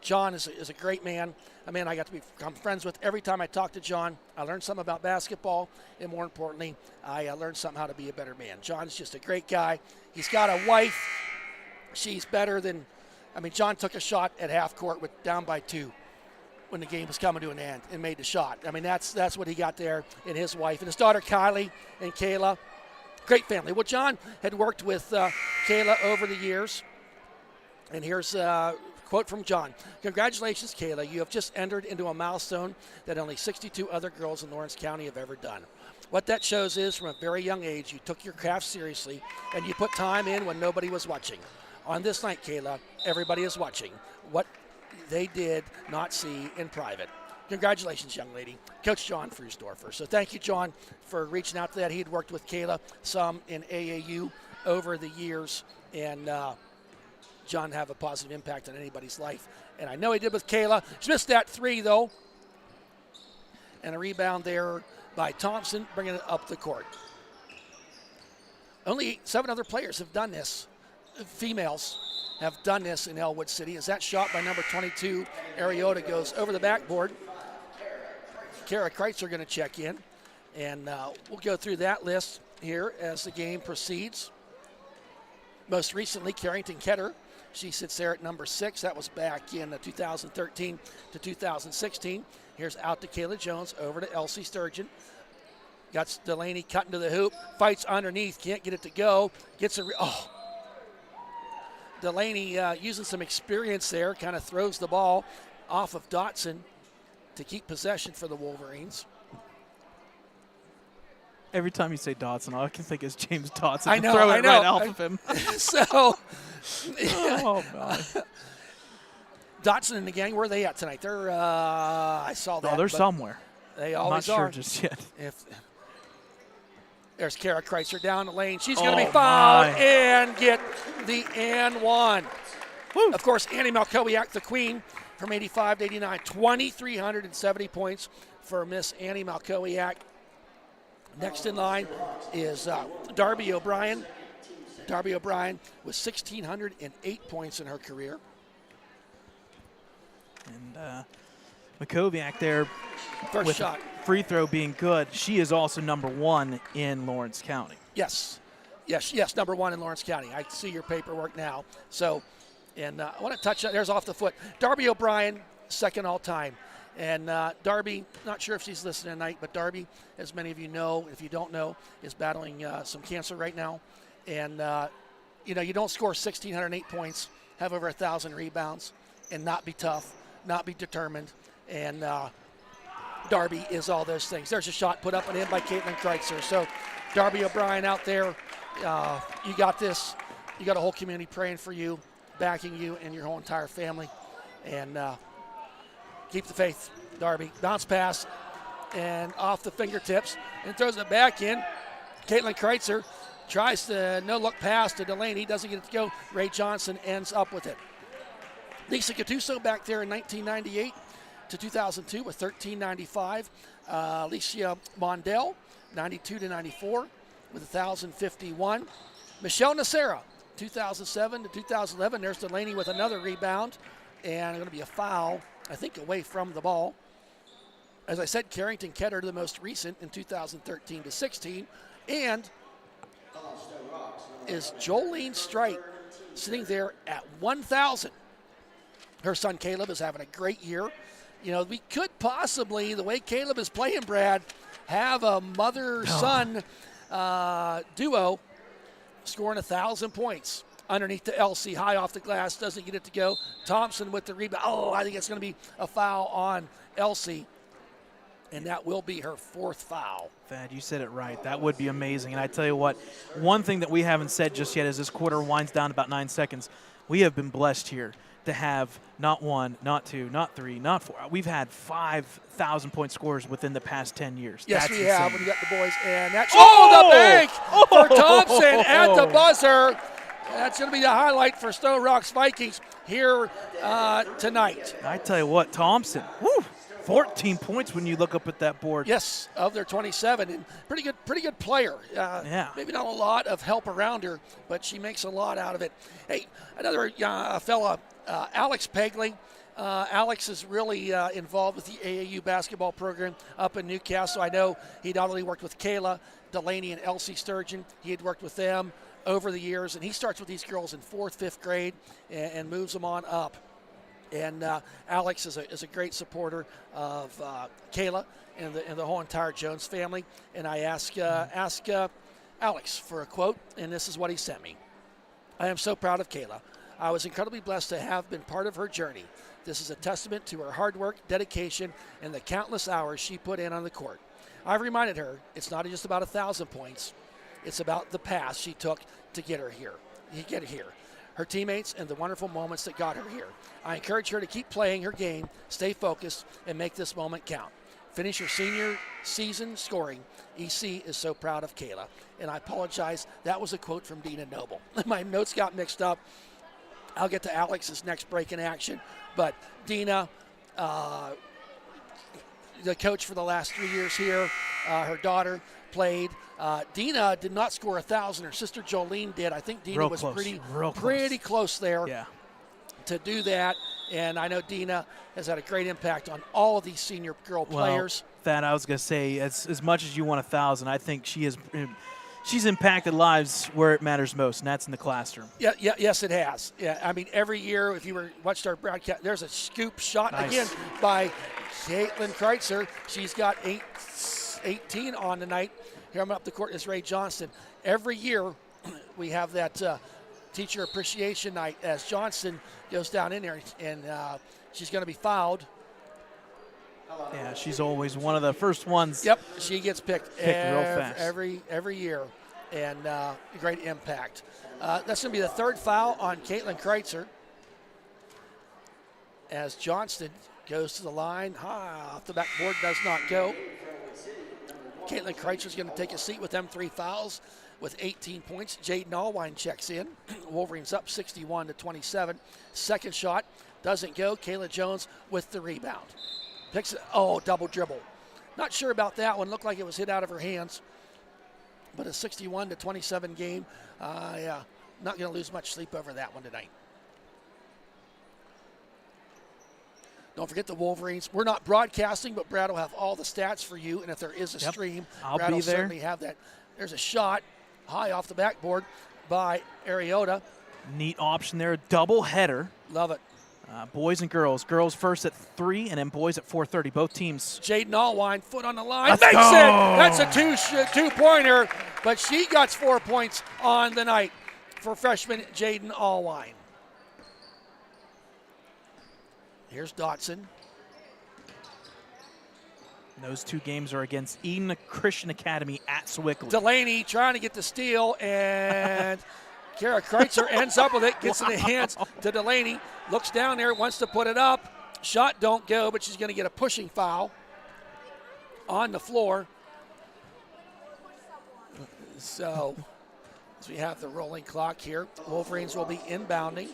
John is a great man, a man I got to become friends with. Every time I talk to John, I learn something about basketball. And more importantly, I learned something how to be a better man. John's just a great guy. He's got a wife. She's better than, John took a shot at half court with down by 2. When the game was coming to an end and made the shot. That's what he got there, and his wife. And his daughter Kylie and Kayla. Great family. Well, John had worked with Kayla over the years. And here's a quote from John. Congratulations, Kayla. You have just entered into a milestone that only 62 other girls in Lawrence County have ever done. What that shows is from a very young age, you took your craft seriously and you put time in when nobody was watching. On this night, Kayla, everybody is watching. What they did not see in private. Congratulations, young lady. Coach John Frusdorfer. So thank you, John, for reaching out to that. He had worked with Kayla some in AAU over the years, and John have a positive impact on anybody's life. And I know he did with Kayla. She missed that 3, though. And a rebound there by Thompson, bringing it up the court. Only 7 other players have done this, females have done this in Ellwood City. As that shot by number 22, Ariota, goes over the backboard. Kara Kreitzer going to check in. And we'll go through that list here as the game proceeds. Most recently, Carrington Ketter. She sits there at number 6. That was back in 2013 to 2016. Here's out to Kayla Jones, over to Elsie Sturgeon. Got Delaney cutting to the hoop. Fights underneath, can't get it to go. Gets a Delaney using some experience there, kind of throws the ball off of Dotson to keep possession for the Wolverines. Every time you say Dotson, all I can think is James Dotson. I know, throw it right off of him. Oh, God. Dotson and the gang, where are they at tonight? They're, I saw that. Oh, they're somewhere. They always I'm not are. sure just yet. There's Kara Kreitzer down the lane. She's going to be fouled and get the and 1. Woo. Of course, Annie Malkowiak, the queen, from 85 to 89. 2,370 points for Miss Annie Malkowiak. Next in line is Darby O'Brien. Darby O'Brien with 1,608 points in her career. And Malkowiak there, First with shot. Free throw being good. She is also number 1 in Lawrence County. Yes, number 1 in Lawrence County. I see your paperwork now. So, and I want to touch that. There's off the foot. Darby O'Brien, second all time. And Darby, not sure if she's listening tonight, but Darby, as many of you know, if you don't know, is battling some cancer right now. And, you don't score 1,608 points, have over 1,000 rebounds, and not be tough, not be determined. And Darby is all those things. There's a shot put up and in by Caitlin Kreitzer. So Darby O'Brien out there, you got this. You got a whole community praying for you, backing you and your whole entire family. And keep the faith, Darby. Bounce pass and off the fingertips and throws it back in. Caitlin Kreitzer tries the no-look pass to Delaney. Doesn't get it to go. Ray Johnson ends up with it. Lisa Gattuso back there in 1998 to 2002 with 1,395. Alicia Mondell, 92 to 94 with 1,051. Michelle Nacera, 2007 to 2011. There's Delaney with another rebound. And going to be a foul, I think, away from the ball. As I said, Carrington Ketter, the most recent in 2013 to 16. And is Jolene Strite sitting there at 1,000. Her son Caleb is having a great year. You know, we could possibly, the way Caleb is playing, Brad, have a mother-son duo scoring 1,000 points underneath the LC, high off the glass, doesn't get it to go. Thompson with the rebound. Oh, I think it's going to be a foul on LC, and that will be her 4th foul. Thad, you said it right. That would be amazing. And I tell you what, one thing that we haven't said just yet as this quarter winds down about 9 seconds, we have been blessed here to have not 1, not 2, not 3, not 4. We've had 5,000-point scores within the past 10 years. Yes, that's we insane. have when you got the boys. And that's the bank for Thompson at the buzzer. That's going to be the highlight for Sto-Rox Vikings here tonight. I tell you what, Thompson, 14 points when you look up at that board. Yes, of their 27, and pretty good player. Yeah. Maybe not a lot of help around her, but she makes a lot out of it. Hey, another fella, Alex Pegley. Alex is really involved with the AAU basketball program up in Newcastle. I know he not only worked with Kayla, Delaney, and Elsie Sturgeon. He had worked with them over the years, and he starts with these girls in 4th, 5th grade and moves them on up. And Alex is a great supporter of Kayla and the whole entire Jones family. And I asked Alex for a quote, and this is what he sent me. I am so proud of Kayla. I was incredibly blessed to have been part of her journey. This is a testament to her hard work, dedication, and the countless hours she put in on the court. I've reminded her it's not just about 1,000 points. It's about the path she took to get her here. Her teammates and the wonderful moments that got her here. I encourage her to keep playing her game, stay focused, and make this moment count. Finish her senior season scoring. EC is so proud of Kayla. And I apologize, that was a quote from Dina Noble. My notes got mixed up. I'll get to Alex's next break in action. But Dina, the coach for the last 3 years here, her daughter played. Dina did not score 1,000. Her sister Jolene did. I think Dina was pretty close there to do that. And I know Dina has had a great impact on all of these senior girl players. That I was going to say, as much as you want 1,000, I think she's impacted lives where it matters most, and that's in the classroom. Yes, it has. Yeah, I mean, every year, if you watched our broadcast, there's a scoop shot again by Caitlin Kreitzer. She's got 18 on tonight. Here I'm up the court is Ray Johnston. Every year we have that teacher appreciation night as Johnston goes down in there, and she's going to be fouled. Yeah, she's always one of the first ones. Yep, she gets picked real fast. every year, and great impact. That's going to be the 3rd foul on Caitlin Kreitzer as Johnston goes to the line. Off the backboard, does not go. Caitlin Kreitzer is going to take a seat with them 3 fouls with 18 points. Jaden Allwine checks in. Wolverines up 61-27. Second shot doesn't go. Kayla Jones with the rebound. Picks it. Double dribble. Not sure about that one. Looked like it was hit out of her hands. But a 61-27 game. Not going to lose much sleep over that one tonight. Don't forget the Wolverines. We're not broadcasting, but Brad will have all the stats for you. And if there is a stream, Brad will certainly have that. There's a shot high off the backboard by Ariota. Neat option there. Double header. Love it. Boys and girls. Girls first at 3 and then boys at 4:30. Both teams. Jaden Allwine, foot on the line. Let's makes go. it. That's a two-pointer, but she got 4 points on the night for freshman Jaden Allwine. Here's Dotson. Those 2 games are against Eden Christian Academy at Sewickley. Delaney trying to get the steal, and Kara Kreitzer ends up with it, gets in the hands to Delaney, looks down there, wants to put it up. Shot don't go, but she's going to get a pushing foul on the floor. So, as we have the rolling clock here, Wolverines will be inbounding.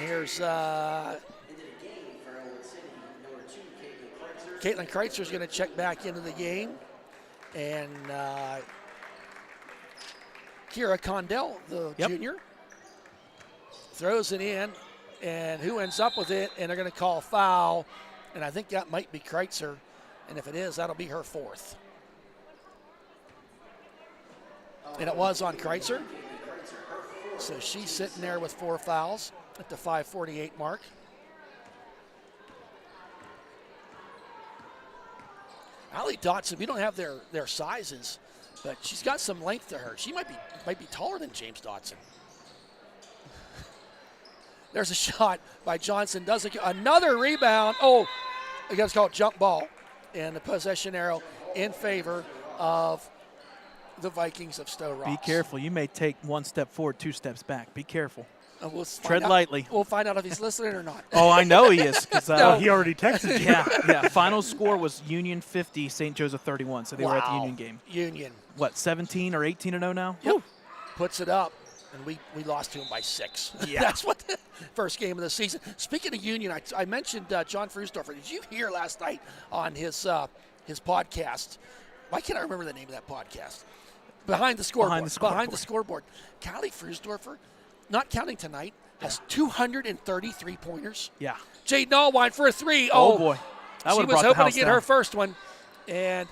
Here's Caitlin Kreitzer is going to check back into the game. And Kira Condell, the junior, throws it in. And who ends up with it? And they're going to call foul. And I think that might be Kreitzer. And if it is, that'll be her 4th. And it was on Kreitzer. So she's sitting there with 4 fouls at the 5:48 mark. Allie Dotson, we don't have their sizes, but she's got some length to her. She might be taller than James Dotson. There's a shot by Johnson. Another rebound. Oh, it's called jump ball. And the possession arrow in favor of the Vikings of Sto-Rox. Be careful. You may take 1 step forward, 2 steps back. Be careful. We'll Tread lightly. We'll find out if he's listening or not. Oh, I know he is. No, he already texted you. Yeah. Final score was Union 50, St. Joseph 31. So they were at the Union game. Union. What, 17 or 18-0 now? Yep. Puts it up, and we lost to him by 6. Yeah. That's what the first game of the season. Speaking of Union, I mentioned John Frusdorfer. Did you hear last night on his podcast? Why can't I remember the name of that podcast? Behind the Scoreboard. Behind the Scoreboard. Callie Frusdorfer, not counting tonight, has 233 pointers. Yeah. Jade Nallwine for a 3. Oh boy. She was hoping to get her first one. And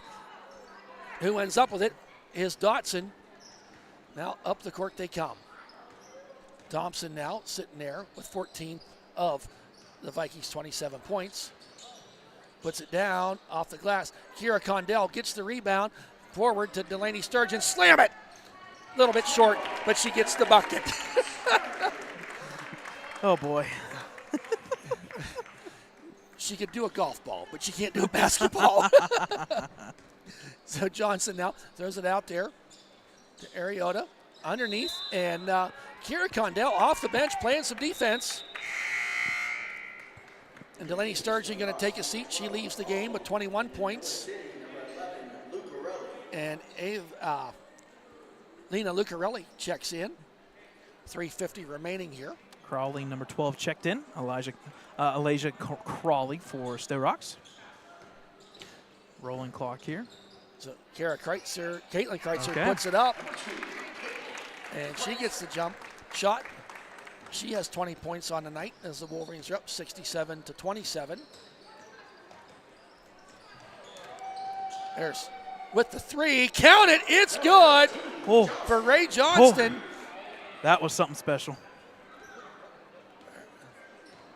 who ends up with it is Dotson. Now up the court they come. Thompson now sitting there with 14 of the Vikings' 27 points. Puts it down off the glass. Kira Condell gets the rebound. Forward to Delaney Sturgeon. Slam it! A little bit short, but she gets the bucket. Oh boy. She could do a golf ball, but she can't do a basketball. So Johnson now throws it out there to Ariota underneath, and Kira Condell off the bench playing some defense. And Delaney Sturgeon going to take a seat. She leaves the game with 21 points. And Lena Lucarelli checks in. 3:50 remaining here. Crawley, number 12, checked in. Alasia Crawley for Sto-Rox. Rolling clock here. So Caitlin Kreitzer puts it up. And she gets the jump shot. She has 20 points on the night as the Wolverines are up 67-27. There's with the 3. Count it. It's good for Ray Johnston. That was something special.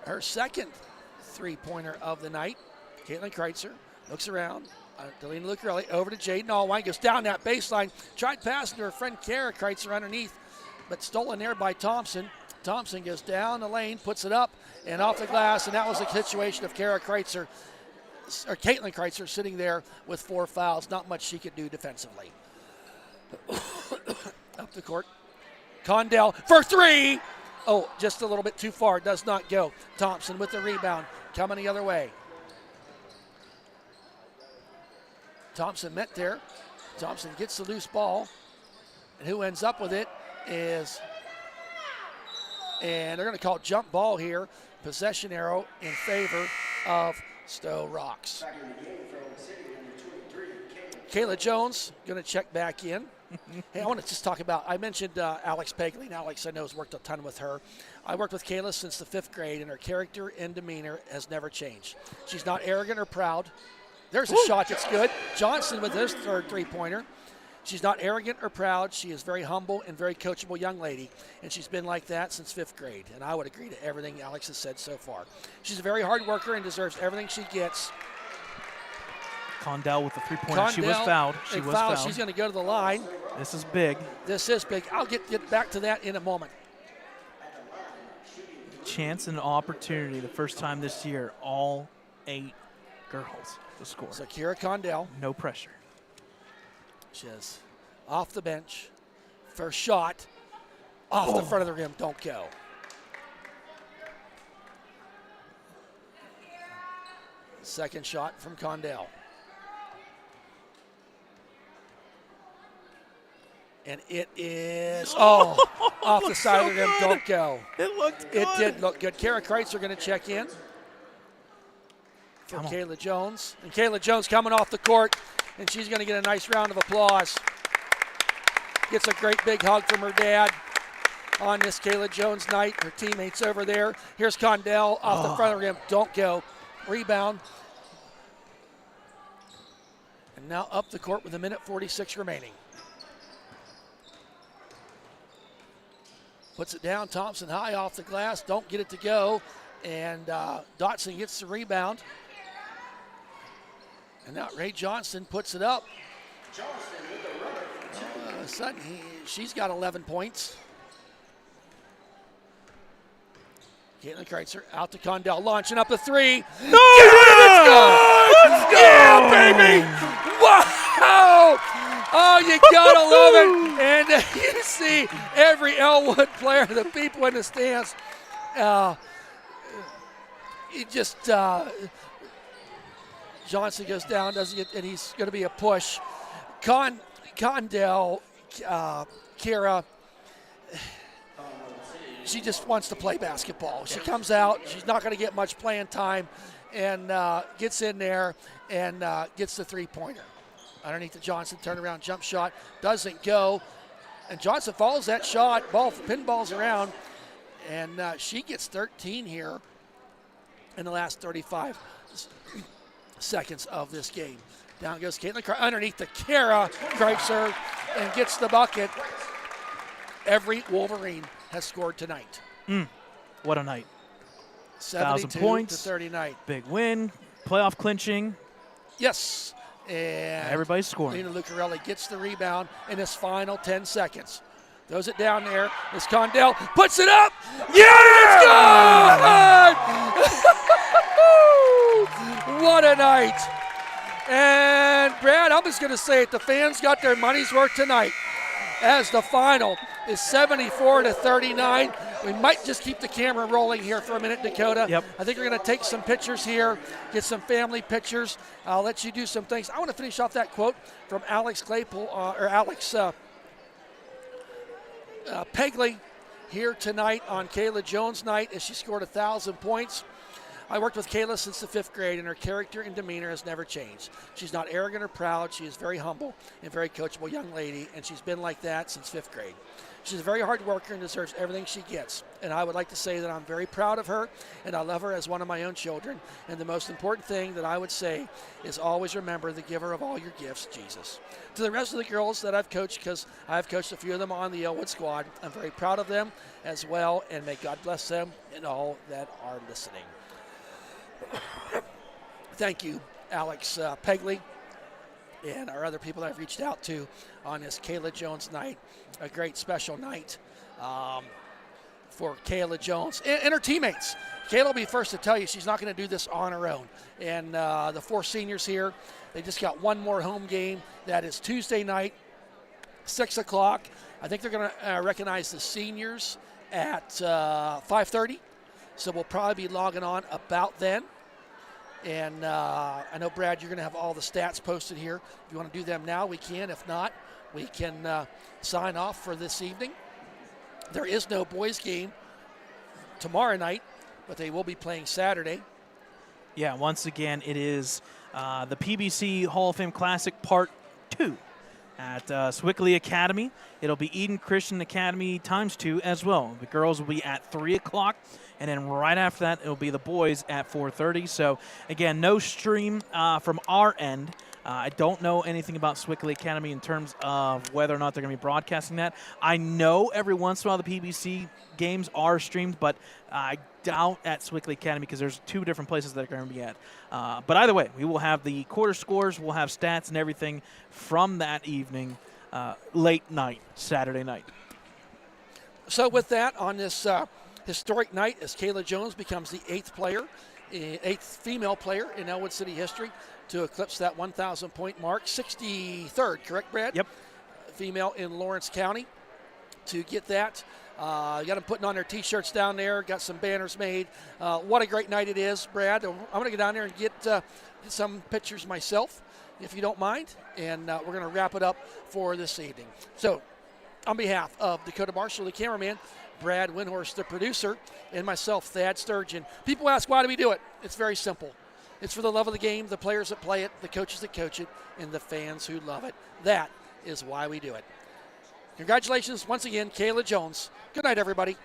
Her second 3-pointer of the night. Caitlin Kreitzer looks around. Delina Lucarelli over to Jade Nallwine. Goes down that baseline. Tried passing to her friend Kara Kreitzer underneath, but stolen there by Thompson. Thompson goes down the lane, puts it up and off the glass, and that was a situation of Kara Kreitzer, or Caitlin Kreitzer, sitting there with 4 fouls. Not much she could do defensively. Up the court. Condell for 3. Oh, just a little bit too far. Does not go. Thompson with the rebound. Coming the other way. Thompson met there. Thompson gets the loose ball. And who ends up with it is, and they're going to call jump ball here. Possession arrow in favor of Sto-Rox. Kayla Jones going to check back in. Hey, I want to just talk about, I mentioned Alex Pegley. Alex, I know, has worked a ton with her. I worked with Kayla since the 5th grade, and her character and demeanor has never changed. She's not arrogant or proud. There's a shot that's good. Johnson with his third 3-pointer. She's not arrogant or proud. She is very humble and very coachable young lady, and she's been like that since 5th grade, and I would agree to everything Alex has said so far. She's a very hard worker and deserves everything she gets. Condell with the 3-pointer. She was fouled. She was fouled. She's going to go to the line. This is big. This is big. I'll get back to that in a moment. Chance and opportunity the first time this year. All 8 girls to score. So Kira Condell. No pressure. She's off the bench. First shot. Off the front of the rim. Don't go. Second shot from Condell. And it is, off the side of the rim, don't go. It looked good. It did look good. Kara Kreitzer going to check in for Kayla Jones. And Kayla Jones coming off the court, and she's going to get a nice round of applause. Gets a great big hug from her dad on this Kayla Jones night. Her teammates over there. Here's Condell off the front of the rim, don't go. Rebound. And now up the court with 1:46 remaining. Puts it down. Thompson high off the glass. Don't get it to go. And Dotson gets the rebound. And now Ray Johnston puts it up. All of a sudden, she's got 11 points. Caitlin Kreitzer out to Condell, launching up the three. No! Let's go! Yeah, baby! Wow! Oh, you gotta love it. And you see every Ellwood player, the people in the stands, it just Johnson goes down, doesn't get, and he's going to be a push. Condell, Kira, she just wants to play basketball. She comes out, she's not going to get much playing time, and gets in there and gets the three-pointer. Underneath the Johnson turnaround jump shot, doesn't go, and Johnson follows that shot, pinballs around, and she gets 13 here in the last 35 seconds of this game. Down goes Caitlin underneath the Kara Kreitzer and gets the bucket. Every Wolverine has scored tonight. What a night. 72 points, to 39. Big win, playoff clinching. Yes. And everybody's scoring. Lena Lucarelli gets the rebound in his final 10 seconds. Throws it down there. As Condell puts it up. Yeah! What a night. And Brad, I'm just going to say it. The fans got their money's worth tonight as the final is 74 to 39. We might just keep the camera rolling here for a minute, Dakota. Yep. I think we're going to take some pictures here, get some family pictures. I'll let you do some things. I want to finish off that quote from Alex Claypool, or Alex Pegley here tonight on Kayla Jones' night as she scored 1,000 points. I worked with Kayla since the 5th grade, and her character and demeanor has never changed. She's not arrogant or proud. She is very humble and very coachable young lady, and she's been like that since 5th grade. She's a very hard worker and deserves everything she gets. And I would like to say that I'm very proud of her, and I love her as one of my own children. And the most important thing that I would say is always remember the giver of all your gifts, Jesus. To the rest of the girls that I've coached, because I've coached a few of them on the Ellwood squad, I'm very proud of them as well, and may God bless them and all that are listening. Thank you, Alex Pegley, and our other people that I've reached out to on this Kayla Jones night. A great special night for Kayla Jones and her teammates. Kayla will be first to tell you she's not going to do this on her own. And the 4 seniors here, they just got one more home game. That is Tuesday night, 6 o'clock. I think they're going to recognize the seniors at 5:30. So we'll probably be logging on about then. And I know, Brad, you're going to have all the stats posted here. If you want to do them now, we can. If not, we can sign off for this evening. There is no boys game tomorrow night, but they will be playing Saturday. Yeah, once again, it is the PBC Hall of Fame Classic Part 2 at Swickley Academy. It'll be Eden Christian Academy ×2 as well. The girls will be at 3 o'clock. And then right after that, it'll be the boys at 4:30. So, again, no stream from our end. I don't know anything about Swickley Academy in terms of whether or not they're going to be broadcasting that. I know every once in a while the PBC games are streamed, but I doubt at Swickley Academy because there's 2 different places that they're going to be at. But either way, we will have the quarter scores, we'll have stats and everything from that evening, late night, Saturday night. So with that, on this historic night, as Kayla Jones becomes the 8th female player in Ellwood City history to eclipse that 1,000-point mark. 63rd, correct, Brad? Yep. Female in Lawrence County to get that. Got them putting on their T-shirts down there, got some banners made. What a great night it is, Brad. I'm going to go down there and get some pictures myself, if you don't mind, and we're going to wrap it up for this evening. So, on behalf of Dakota Marshall, the cameraman, Brad Windhorst, the producer, and myself, Thad Sturgeon. People ask, why do we do it? It's very simple. It's for the love of the game, the players that play it, the coaches that coach it, and the fans who love it. That is why we do it. Congratulations once again, Kayla Jones. Good night, everybody.